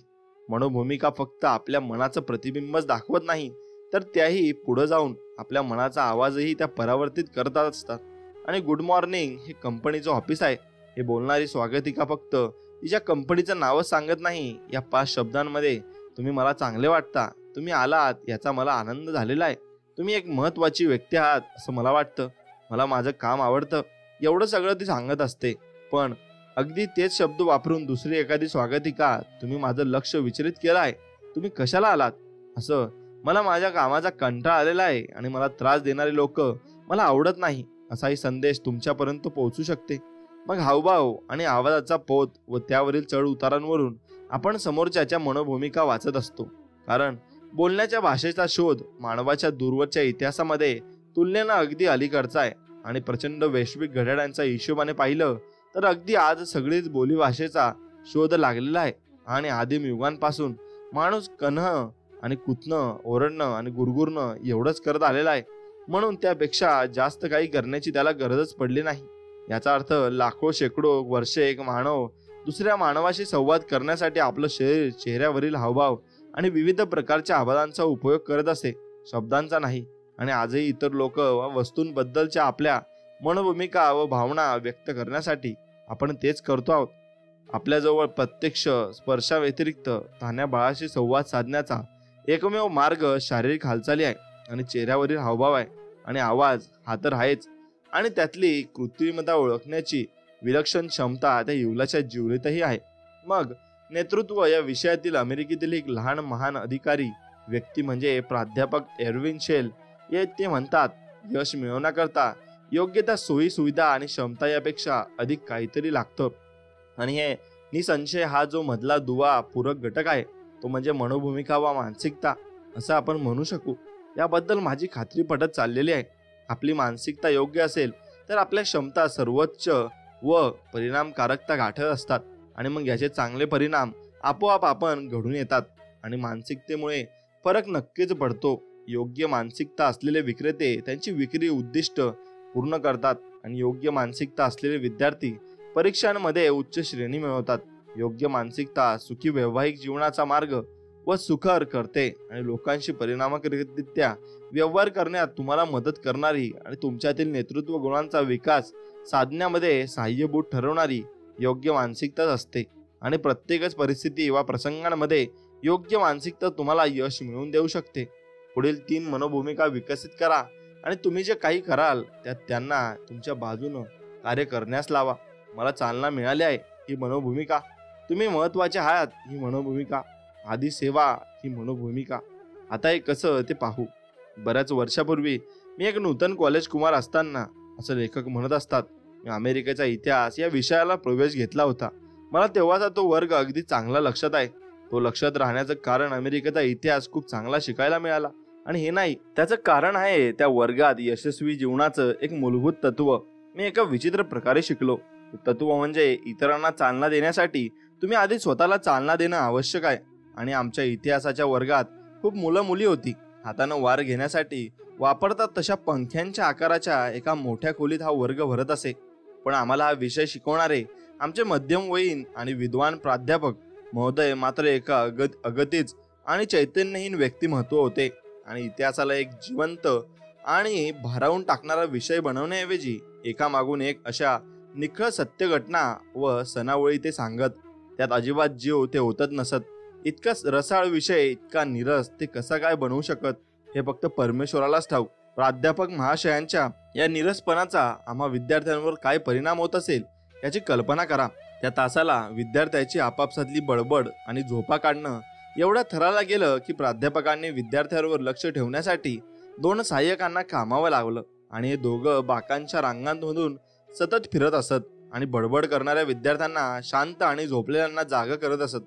मनोभूमिका फक्त आपल्या मनाचं प्रतिबिंबच दाखवत नाही, तर त्याही पुढे जाऊन आपल्या मनाचा आवाजही त्या परावर्तित करत असतात. आणि गुड मॉर्निंग हे कंपनीचं ऑफिस आहे हे बोलणारी स्वागतिका फक्त तिच्या कंपनीचं नावच सांगत नाही. या 5 शब्दांमध्ये तुम्ही मला चांगले वाटता, तुम्ही आलात याचा मला आनंद झालेला आहे, तुम्ही एक महत्वाची व्यक्ती आहात असं मला वाटतं, मला माझं काम आवडतं, एवढं सगळं ती सांगत असते. पण अगदी तेच शब्द वापरून दुसरी एखादी स्वागतिका, तुम्ही माझं लक्ष विचलित केलं आहे, तुम्ही कशाला आलात असं, मला माझ्या कामाचा कंटाळा आलेला आहे आणि मला त्रास देणारे लोक मला आवडत नाही असाही संदेश तुमच्यापर्यंत पोहोचू शकते. मग हावभाव आणि आवाजाचा पोत व त्यावरील चढ उतारांवरून आपण समोरच्याच्या मनोभूमिका वाचत असतो. कारण बोलण्याच्या भाषेचा शोध मानवाच्या दूरवरच्या इतिहासामध्ये तुलनेनं अगदी अलीकडचा आहे. आणि प्रचंड वैश्विक घड्याळांच्या हिशोबाने पाहिलं तर अगदी आज सगळीच बोली भाषेचा शोध लागलेला आहे. आणि आदिम युगांपासून माणूस कणं आणि कुतणं, ओरडणं आणि गुरगुरणं एवढंच करत आलेला आहे. म्हणून त्यापेक्षा जास्त काही करण्याची त्याला गरजच पडली नाही. याचा अर्थ लाखो शेकडो वर्षे एक मानव दुसऱ्या मानवाशी संवाद करण्यासाठी आपलं शरीर, चेहऱ्यावरील हावभाव आणि विविध प्रकारच्या आवाजांचा उपयोग करत असे, शब्दांचा नाही. आणि आजही इतर लोक व वस्तूंबद्दलच्या आपल्या मनोभूमिका व भावना व्यक्त करण्यासाठी आपण तेच करतो आहोत. आपल्याजवळ प्रत्यक्ष स्पर्शाव्यतिरिक्त तान्ह्या बाळाशी संवाद साधण्याचा एकमेव मार्ग शारीरिक हालचाली आहे आणि चेहऱ्यावरील हावभाव आहे. आणि आवाज हा तर आहेच, आणि त्यातली कृत्रिमता ओळखण्याची विलक्षण क्षमता त्या युवलाच्या जिवलीतही आहे. मग नेतृत्व या विषयातील अमेरिकेतील एक लहान महान अधिकारी व्यक्ती म्हणजे प्राध्यापक एरविन शेल. ते म्हणतात, यश मिळवण्याकरता योग्य त्या सोयी सुविधा आणि क्षमता यापेक्षा अधिक काहीतरी लागतं. आणि हे निसंशय हा जो मधला दुवा पूरक घटक आहे तो म्हणजे मनोभूमिका वा मानसिकता असं आपण म्हणू शकू. याबद्दल माझी खात्री पटत चाललेली आहे. आपली मानसिकता योग्य असेल तर आपल्या क्षमता सर्वोच्च व परिणामकारकता गाठत असतात. आणि मग याचे चांगले परिणाम आपोआप आपण घडून येतात. आणि मानसिकतेमुळे फरक नक्कीच पडतो. योग्य मानसिकता असलेले विक्रेते त्यांची विक्री उद्दिष्ट पूर्ण करतात आणि योग्य मानसिकता असलेले विद्यार्थी परीक्षांमध्ये उच्च श्रेणी मिळवतात. योग्य मानसिकता सुखी वैवाहिक जीवनाचा मार्ग व सुखर करते आणि लोकांशी परिणामकारकरित्या व्यवहार करण्यात तुम्हाला मदत करणारी आणि तुमच्यातील नेतृत्व गुणांचा विकास साधण्यामध्ये सहाय्यभूत ठरवणारी योग्य मानसिकताच असते. आणि प्रत्येकच परिस्थिती वा प्रसंगांमध्ये योग्य मानसिकता तुम्हाला यश मिळवून देऊ शकते. पुढील 3 मनोभूमिका विकसित करा आणि तुम्ही जे काही कराल त्यात त्यांना तुमच्या बाजूनं कार्य करण्यास लावा. मला चालना मिळाली आहे ही मनोभूमिका, तुम्ही महत्वाचे आहात ही मनोभूमिका, आधी सेवा ही मनोभूमिका. आता हे कसं ते पाहू. बऱ्याच वर्षापूर्वी मी एक नूतन कॉलेज कुमार असताना, असं लेखक म्हणत असतात, मी अमेरिकेचा इतिहास या विषयाला प्रवेश घेतला होता. मला तेव्हाचा तो वर्ग अगदी चांगला लक्षात आहे. तो लक्षात राहण्याचं कारण अमेरिकेचा इतिहास खूप चांगला शिकायला मिळाला. आणि हे नाही, त्याचं कारण आहे त्या वर्गात यशस्वी जीवनाचं एक मूलभूत तत्व मी एका विचित्र प्रकारे शिकलो. तत्व म्हणजे इतरांना चालना देण्यासाठी तुम्ही आधी स्वतःला चालना देणं आवश्यक आहे. आणि आमच्या इतिहासाच्या वर्गात खूप मुलं मुली होती. हातानं वार घेण्यासाठी वापरतात तशा पंख्यांच्या आकाराच्या एका मोठ्या खोलीत हा वर्ग भरत असे. पण आम्हाला हा विषय शिकवणारे आमचे मध्यमवयीन आणि विद्वान प्राध्यापक महोदय मात्र एका अगतिज आणि चैतन्यहीन व्यक्तिमत्व होते. आणि इतिहासाला एक जिवंत आणि भारावून टाकणारा विषय बनवण्याऐवजी एकामागून एक अशा निखळ सत्य घटना व सणावळी ते सांगत. त्यात अजिबात जीव ते होतच नसत. इतका रसाळ विषय इतका निरस ते कसा काय बनवू शकत हे फक्त परमेश्वरालाच ठाऊक. प्राध्यापक महाशयांच्या या निरसपणाचा आम्हा विद्यार्थ्यांवर काय परिणाम होत असेल याची कल्पना करा. त्या तासाला विद्यार्थ्याची आपापसातली बडबड आणि झोपा काढणं एवढ्या थराला गेलं की प्राध्यापकांनी विद्यार्थ्यांवर लक्ष ठेवण्यासाठी 2 सहाय्यकांना कामावं लागलं. आणि हे दोघं बाकांच्या रांगांमधून सतत फिरत असत आणि बडबड करणाऱ्या विद्यार्थ्यांना शांत आणि झोपलेल्यांना जागा करत असत.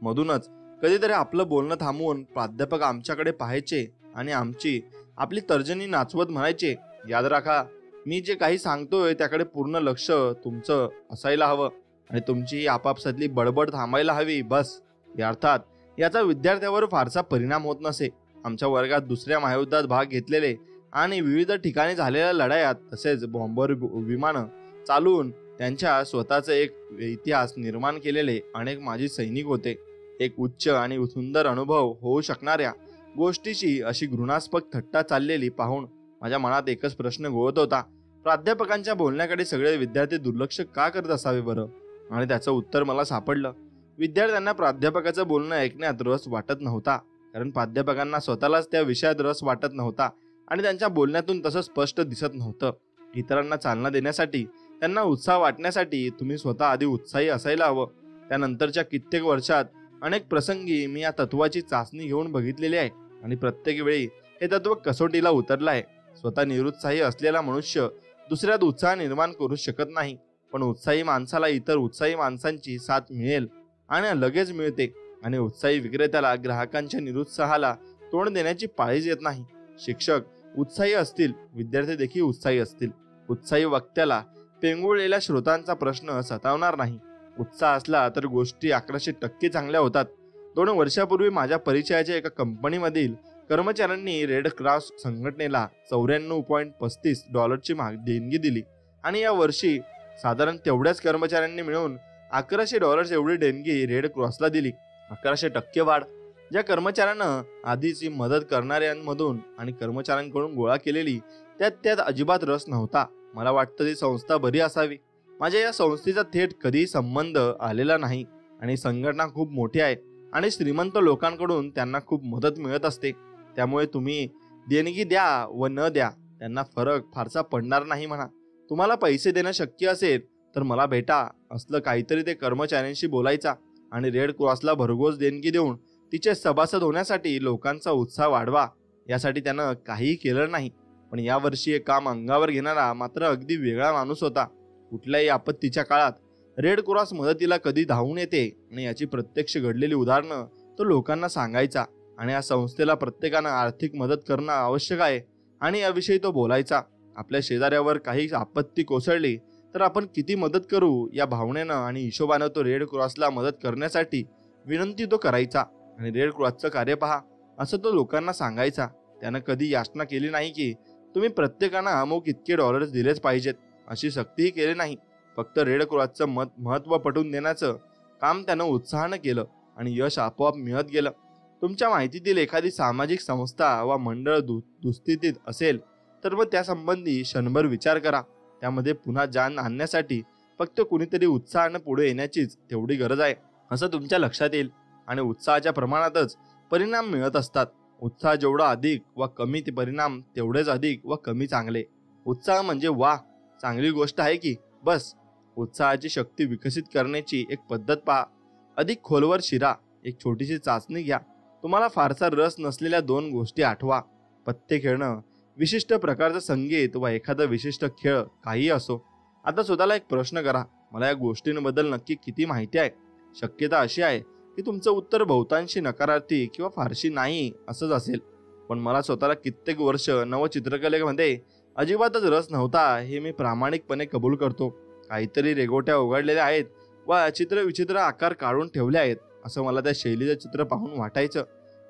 मधूनच कधीतरी आपलं बोलणं थांबवून प्राध्यापक आमच्याकडे पाहायचे आणि आपली तर्जनी नाचवत म्हणायचे, याद राखा, मी जे काही सांगतोय त्याकडे पूर्ण लक्ष तुमचं असायला हवं आणि तुमची आपापसातली बडबड थांबायला हवी. बस. या अर्थात याचा विद्यार्थ्यावर फारसा परिणाम होत नसे. आमच्या वर्गात दुसऱ्या महायुद्धात भाग घेतलेले आणि विविध ठिकाणी झालेल्या लढायात तसेच बॉम्बर विमानं चालवून त्यांच्या स्वतःचे एक इतिहास निर्माण केलेले अनेक माजी सैनिक होते. एक उच्च आणि सुंदर अनुभव होऊ शकणाऱ्या गोष्टीची अशी घृणास्पद थट्टा चाललेली पाहून माझ्या मनात एकच प्रश्न घोळत होता. प्राध्यापकांच्या बोलण्याकडे सगळे विद्यार्थी दुर्लक्ष का करत असावे बरं? आणि त्याचं उत्तर मला सापडलं. विद्यार्थ्यांना प्राध्यापकाचं बोलणं ऐकण्यात रस वाटत नव्हता, कारण प्राध्यापकांना स्वतःलाच त्या विषयात रस वाटत नव्हता आणि त्यांच्या बोलण्यातून तसं स्पष्ट दिसत नव्हतं. इतरांना चालना देण्यासाठी, त्यांना उत्साह वाटण्यासाठी तुम्ही स्वतः आधी उत्साही असायला हवं. त्यानंतरच्या कित्येक वर्षात अनेक प्रसंगी मी या तत्वाची चाचणी घेऊन बघितलेली आहे आणि प्रत्येक वेळी हे तत्व कसोटीला उतरलं आहे. स्वतः निरुत्साही असलेला मनुष्य दुसऱ्यात उत्साह निर्माण करू शकत नाही, पण उत्साही माणसाला इतर उत्साही माणसांची साथ मिळेल आणि लगेच मिळते आणि उत्साही विक्रेत्याला ग्राहकांच्या निरुत्साहाला तोंड देण्याची पाळीच येत नाही. शिक्षक उत्साही असतील, विद्यार्थी देखील उत्साही असतील. उत्साही वक्त्याला पेंगुळलेल्या श्रोतांचा प्रश्न सतावणार नाही. उत्साह असला तर गोष्टी 1100% चांगल्या होतात. 2 वर्षापूर्वी माझ्या परिचयाच्या एका कंपनीमधील कर्मचाऱ्यांनी रेड क्रॉस संघटनेला $94.35 देणगी दिली आणि या वर्षी साधारण तेवढ्याच कर्मचाऱ्यांनी मिळून $1100 एवढी देणगी रेड क्रॉसला दिली. 1100% वाढ. ज्या कर्मचाऱ्यानं आधीची मदत करणाऱ्यांमधून आणि कर्मचाऱ्यांकडून गोळा केलेली त्यात अजिबात रस नव्हता. मला वाटतं ती संस्था बरी असावी. माझ्या या संस्थेचा थेट कधीही संबंध आलेला नाही आणि संघटना खूप मोठी आहे आणि श्रीमंत लोकांकडून त्यांना खूप मदत मिळत असते. त्यामुळे तुम्ही देणगी द्या व न द्या, त्यांना फरक फारसा पडणार नाही म्हणा. तुम्हाला पैसे देणं शक्य असेल तर मला भेटा, असलं काहीतरी ते कर्मचाऱ्यांशी बोलायचा आणि रेड क्रॉसला भरघोस देणगी देऊन तिचे सभासद होण्यासाठी लोकांचा उत्साह वाढवा. यासाठी त्यानं काहीही केलं नाही. पण यावर्षी हे काम अंगावर घेणारा मात्र अगदी वेगळा माणूस होता. कुठल्याही आपत्तीच्या काळात रेड क्रॉस मदतीला कधी धावून येते आणि याची प्रत्यक्ष घडलेली उदाहरणं तो लोकांना सांगायचा आणि या संस्थेला प्रत्येकानं आर्थिक मदत करणं आवश्यक आहे आणि याविषयी तो बोलायचा. आपल्या शेजाऱ्यावर काही आपत्ती कोसळली तर आपण किती मदत करू या भावनेनं आणि हिशोबानं तो रेड क्रॉसला मदत करण्यासाठी विनंती तो करायचा आणि रेड क्रॉसचं कार्य पहा असं तो लोकांना सांगायचा. त्यानं कधी याचना केली नाही की तुम्ही प्रत्येकानं अमुक इतके डॉलर्स दिलेच पाहिजेत, अशी सक्तीही केली नाही. फक्त रेड क्रॉसचं महत्त्व पटवून देण्याचं काम त्यानं उत्साहानं केलं आणि यश आपोआप मिळत गेलं. तुमच्या माहितीतील एखादी सामाजिक संस्था वा मंडळ दुस्थितीत असेल तर मग त्यासंबंधी क्षणभर विचार करा. त्यामध्ये पुन्हा जान आणण्यासाठी फक्त कुणीतरी उत्साहानं पुढे येण्याचीच तेवढी गरज आहे असं तुमच्या लक्षात येईल आणि उत्साहाच्या प्रमाणातच परिणाम मिळत असतात. उत्साह जेवढा अधिक व कमी ते परिणाम तेवढेच अधिक व कमी चांगले. उत्साह म्हणजे वाह, चांगली गोष्ट आहे की, बस. उत्साहाची शक्ती विकसित करण्याची एक पद्धत पहा. अधिक खोलवर शिरा. एक छोटीशी चाचणी घ्या. तुम्हाला फारसा रस नसलेल्या 2 गोष्टी आठवा. पत्ते खेळणं, विशिष्ट प्रकारचं संगीत व एखादा विशिष्ट खेळ, काही असो. आता स्वतःला एक प्रश्न करा, मला या गोष्टींबद्दल नक्की किती माहिती आहे? शक्यता अशी आहे की तुमचं उत्तर बहुतांशी नकारार्थी किंवा फारशी नाही असंच असेल. पण मला स्वतःला कित्येक वर्ष नवचित्रकलेमध्ये अजिबातच रस नव्हता हे मी प्रामाणिकपणे कबूल करतो. काहीतरी रेघोट्या उघडलेल्या आहेत व चित्रविचित्र आकार काढून ठेवले आहेत असं मला त्या शैलीचं चित्र पाहून वाटायचं.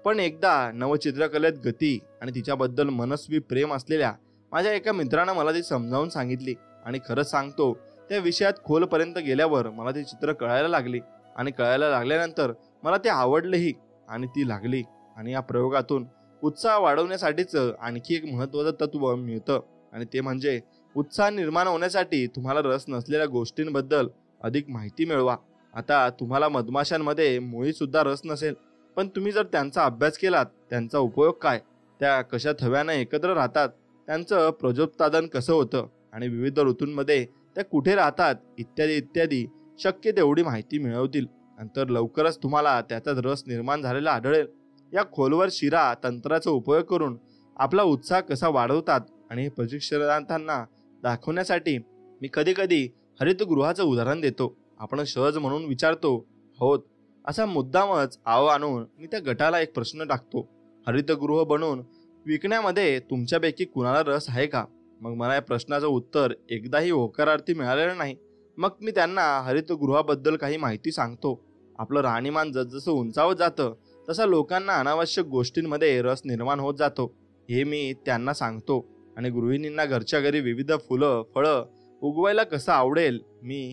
पण एकदा नवचित्रकलेत गती आणि तिच्याबद्दल मनस्वी प्रेम असलेल्या माझ्या एका मित्रानं मला ती समजावून सांगितली आणि खरंच सांगतो त्या विषयात खोलपर्यंत गेल्यावर मला ती चित्र कळायला लागली आणि कळायला लागल्यानंतर मला ते आवडलेही आणि ती लागली. आणि या प्रयोगातून उत्साह वाढवण्यासाठीच आणखी एक महत्त्वाचं तत्व मिळतं आणि ते म्हणजे उत्साह निर्माण होण्यासाठी तुम्हाला रस नसलेल्या गोष्टींबद्दल अधिक माहिती मिळवा. आता तुम्हाला मधमाशांमध्ये मुळी सुद्धा रस नसेल, पण तुम्ही जर त्यांचा अभ्यास केलात, त्यांचा उपयोग काय, त्या कशा थव्यानं एकत्र राहतात, त्यांचं प्रजोत्पादन कसं होतं आणि विविध ऋतूंमध्ये त्या कुठे राहतात इत्यादी इत्यादी शक्य तेवढी माहिती मिळवतील. नंतर लवकरच तुम्हाला त्याचा रस निर्माण झालेला आढळेल. या खोलवर शिरा तंत्राचा उपयोग करून आपला उत्साह कसा वाढवतात आणि हे प्रशिक्षणार्थींना दाखवण्यासाठी मी कधी कधी हरितगृहाचं उदाहरण देतो. आपण सहज म्हणून विचारतो होत असा मुद्दामच आव आणून मी त्या गटाला एक प्रश्न टाकतो, हरितगृह बनवून विकण्यामध्ये तुमच्यापैकी कुणाला रस आहे का? मग मला या प्रश्नाचं उत्तर एकदाही होकारार्थी मिळालेलं नाही. मग मी त्यांना हरितगृहाबद्दल काही माहिती सांगतो. आपलं राहणीमान जसजसं उंचावत जातं तसा लोकांना अनावश्यक गोष्टींमध्ये रस निर्माण होत जातो, हे मी त्यांना सांगतो. आणि गृहिणींना घरच्या घरी विविध फुलं फळं उगवायला कसं आवडेल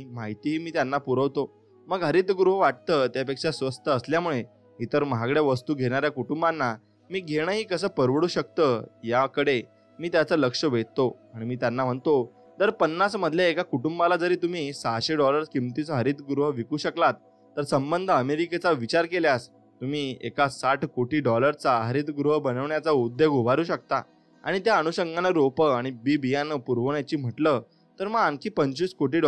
माहितीही मी त्यांना पुरवतो. मग हरितगृह वाटतं त्यापेक्षा स्वस्त असल्यामुळे इतर महागड्या वस्तू घेणाऱ्या कुटुंबांना मी घेणंही कसं परवडू शकतं याकडे मी त्याचं लक्ष वेधतो. आणि मी त्यांना म्हणतो, दर 50 मधल्या एका कुटुंबाला जरी तुम्ही $600 किमतीचं हरितगृह विकू शकलात तर संबंध अमेरिकेचा विचार केल्यास तुम्ही एका $60 कोटी हरितगृह बनवण्याचा उद्योग उभारू शकता. आणि त्या अनुषंगानं रोपं आणि बियाणं पुरवण्याची म्हटलं तर मग आणखी $25 कोटी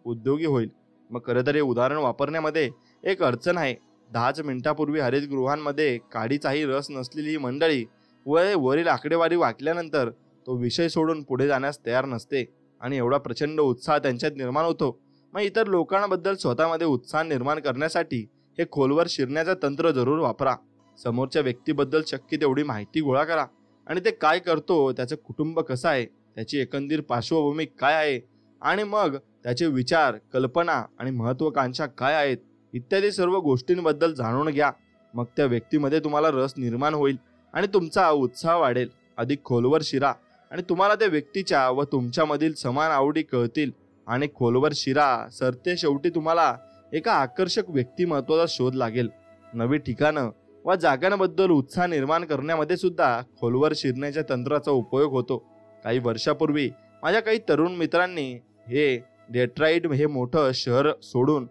उद्योगी होईल. मग खरं तर हे उदाहरण वापरण्यामध्ये एक अडचण आहे. 10 मिनिटापूर्वी हरितगृहांमध्ये काडीचाही रस नसलेली ही मंडळी वरील आकडेवारी वाचल्यानंतर तो विषय सोडून पुढे जाण्यास तयार नसते आणि एवढा प्रचंड उत्साह त्यांच्यात निर्माण होतो. मग इतर लोकांबद्दल स्वतःमध्ये उत्साह निर्माण करण्यासाठी हे खोलवर शिरण्याचं तंत्र जरूर वापरा. समोरच्या व्यक्तीबद्दल शक्य तेवढी माहिती गोळा करा आणि ते काय करतो, त्याचं कुटुंब कसं आहे, त्याची एकंदर पार्श्वभूमी काय आहे आणि मग त्याचे विचार, कल्पना आणि महत्वाकांक्षा काय आहेत इत्यादी सर्व गोष्टींबद्दल जाणून घ्या. मग त्या व्यक्तीमध्ये तुम्हाला रस निर्माण होईल आणि तुमचा उत्साह वाढेल. अधिक खोलवर शिरा आणि तुम्हाला त्या व्यक्तीच्या व तुमच्यामधील समान आवडी कळतील. आणि खोलवर शिरा सरते शेवटी तुम्हाला एका आकर्षक व्यक्तिमत्वाचा शोध लागेल. नवी ठिकाणं व जागांबद्दल उत्साह निर्माण करण्यामध्ये सुद्धा खोलवर शिरण्याच्या तंत्राचा उपयोग होतो. काही वर्षापूर्वी माझ्या काही तरुण मित्रांनी हे डेट्रॉईट हे मोठं शहर सोडून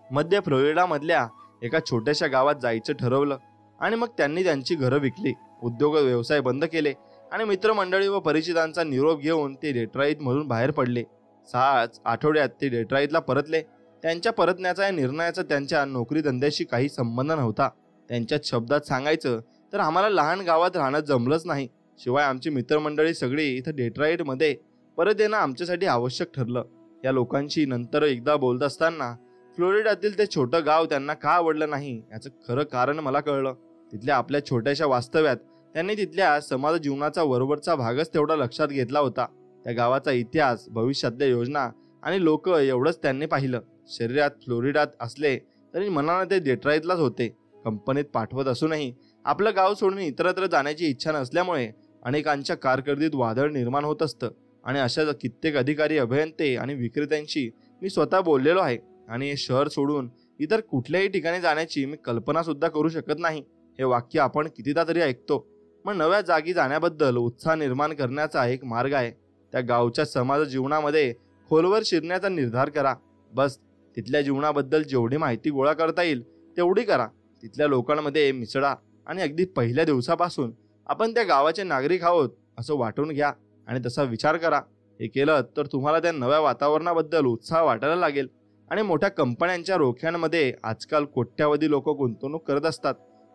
मध्य फ्लोरिडामधल्या एका छोट्याशा गावात जायचं ठरवलं आणि मग त्यांनी त्यांची घरं विकली, उद्योग व्यवसाय बंद केले आणि मित्रमंडळी व परिचितांचा निरोप घेऊन ते डेट्रॉईटमधून बाहेर पडले. 6 आठवड्यात ते डेट्रॉईटला परतले. त्यांच्या परतण्याचा या निर्णयाचा त्यांच्या नोकरी धंद्याशी काही संबंध नव्हता. त्यांच्याच शब्दात सांगायचं तर आम्हाला लहान गावात राहणं जमलंच नाही. शिवाय आमची मित्रमंडळी सगळी इथं डेट्रॉईटमध्ये परत येणं आमच्यासाठी आवश्यक ठरलं. या लोकांशी नंतर एकदा बोलत असताना फ्लोरिडातील ते छोटं गाव त्यांना का आवडलं नाही याचं खरं कारण मला कळलं. तिथल्या आपल्या छोट्याशा वास्तव्यात त्यांनी तिथल्या समाज जीवनाचा वरवरचा भागच तेवढा लक्षात घेतला होता. त्या गावाचा इतिहास, भविष्यातल्या योजना आणि लोक एवढंच त्यांनी पाहिलं. शरीरात फ्लोरिडात असले तरी मनाने ते डेट्रॉईटलाच होते. कंपनीत पाठवत असूनही आपलं गाव सोडून इतरत्र जाण्याची इच्छा नसल्यामुळे अनेकांच्या कारकिर्दीत वादळ निर्माण होत असतं. आणि अशा कित्येक अधिकारी, अभियंते आणि विक्रेत्यांशी मी स्वतः बोललेलो आहे. आणि हे शहर सोडून इतर कुठल्याही ठिकाणी जाण्याची मी कल्पना सुद्धा करू शकत नाही. हे वाक्य आपण कितीदा तरी ऐकतो. मग नव्या जागी जाण्याबद्दल उत्साह निर्माण करण्याचा एक मार्ग आहे. त्या गावच्या समाज जीवनामध्ये खोलवर शिरण्याचा निर्धार करा. बस तिथल्या जीवनाबद्दल जेवढी माहिती गोळा करता येईल तेवढी करा. तिथल्या लोकांमध्ये मिसळा आणि अगदी पहिल्या दिवसापासून आपण त्या गावाचे नागरिक आहोत असं वाटून घ्या आणि तसा विचार करा. हे केलं तर तुम्हाला त्या नव्या वातावरणाबद्दल उत्साह वाटायला लागेल. आणि मोठ्या कंपन्यांच्या रोख्यांमध्ये आजकाल कोट्यावधी लोक गुंतवणूक करत असतात,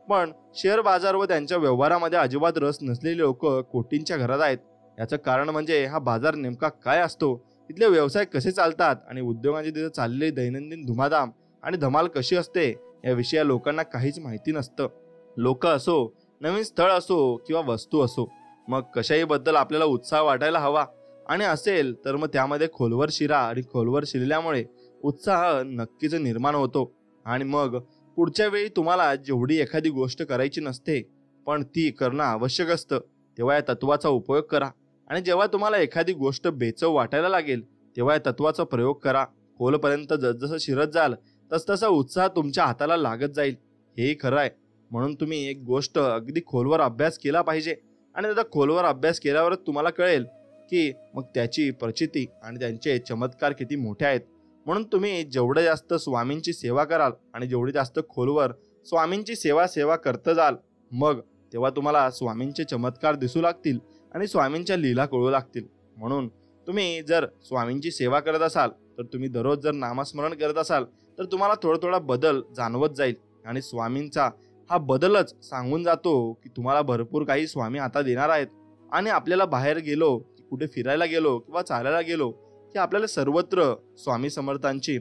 पण शेअर बाजार व त्यांच्या व्यवहारामध्ये अजिबात रस नसलेले लोक कोटींच्या घरात आहेत. याचं कारण म्हणजे हा बाजार नेमका काय असतो, तिथले व्यवसाय कसे चालतात आणि उद्योगांची तिथे चाललेली दैनंदिन धुमाधाम आणि धमाल कशी असते याविषयी लोकांना काहीच माहिती नसतं. लोक असो, नवीन स्थळ असो किंवा वस्तू असो, मग कशाही बद्दल आपल्याला उत्साह वाटायला हवा आणि असेल तर मग त्यामध्ये खोलवर शिरा आणि खोलवर शिरल्यामुळे उत्साह नक्कीच निर्माण होतो. आणि मग पुढच्या वेळी तुम्हाला जेवढी एखादी गोष्ट करायची नसते पण ती करणं आवश्यक असतं तेव्हा या तत्वाचा उपयोग करा. आणि जेव्हा तुम्हाला एखादी गोष्ट बेचव वाटायला लागेल तेव्हा या तत्वाचा प्रयोग करा. खोलपर्यंत जसजसं शिरत जाल तसतसा उत्साह तुमच्या हाताला लागत जाईल. हेही खरं आहे. म्हणून तुम्ही एक गोष्ट अगदी खोलवर अभ्यास केला पाहिजे आणि त्याचा खोलवर अभ्यास केल्यावरच तुम्हाला कळेल की मग त्याची प्रचिती आणि त्यांचे चमत्कार किती मोठे आहेत. म्हणून तुम्ही जेवढं जास्त स्वामींची सेवा कराल आणि जेवढी जास्त खोलवर स्वामींची सेवा करत जाल मग तेव्हा तुम्हाला स्वामींचे चमत्कार दिसू लागतील आणि स्वामींच्या लीला कळू लागतील. म्हणून तुम्ही जर स्वामींची सेवा करत असाल तर तुम्ही दररोज जर नामस्मरण करत असाल तर तुम्हाला थोडा बदल जाणवत जाईल. आणि स्वामींचा हा बदलच सांगून जातो की तुम्हाला भरपूर काही स्वामी आता देणार आहेत. आणि आपल्याला बाहेर गेलो की कुठे फिरायला गेलो किंवा चालायला गेलो की आपल्याला सर्वत्र स्वामी समर्थांची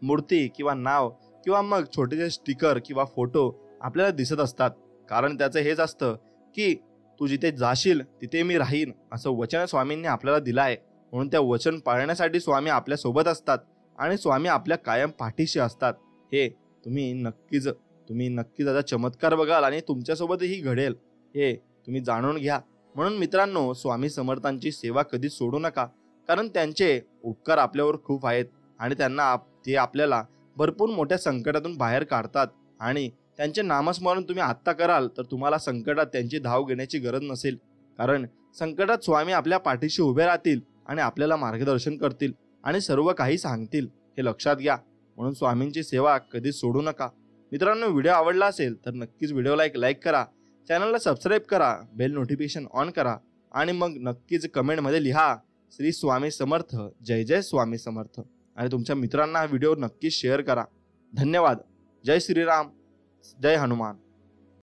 मूर्ती किंवा नाव किंवा मग छोटेसे स्टिकर किंवा फोटो आपल्याला दिसत असतात. कारण त्याचं हेच असतं की तू जिथे जाशील तिथे मी राहीन असं वचन स्वामींनी आपल्याला दिलं आहे. म्हणून त्या वचन पाळण्यासाठी स्वामी आपल्या सोबत असतात आणि स्वामी आपल्या कायम पाठीशी असतात. हे तुम्ही नक्कीच तुम्ही नक्कीच त्याचा चमत्कार बघाल आणि तुमच्यासोबतही घडेल हे तुम्ही जाणून घ्या. म्हणून मित्रांनो, स्वामी समर्थांची सेवा कधीच सोडू नका, कारण त्यांचे उपकार आपल्यावर खूप आहेत आणि ते आपल्याला भरपूर मोठ्या संकटातून बाहेर काढतात. आणि त्यांचे नामस्मरण तुम्ही आत्ता कराल तर तुम्हाला संकटात त्यांची धाव घेण्याची गरज नसेल, कारण संकटात स्वामी आपल्या पाठीशी उभे राहतील आणि आपल्याला मार्गदर्शन करतील आणि सर्व काही सांगतील, हे लक्षात घ्या. म्हणून स्वामींची सेवा कधीच सोडू नका. मित्रांनो, व्हिडिओ आवडला असेल तर नक्कीच व्हिडिओला एक लाईक करा, चॅनलला सबस्क्राईब करा, बेल नोटिफिकेशन ऑन करा आणि मग नक्कीच कमेंटमध्ये लिहा श्री स्वामी समर्थ, जय जय स्वामी समर्थ. आणि तुमच्या मित्रांना हा व्हिडिओ नक्कीच शेअर करा. धन्यवाद. जय श्रीराम, जय हनुमान.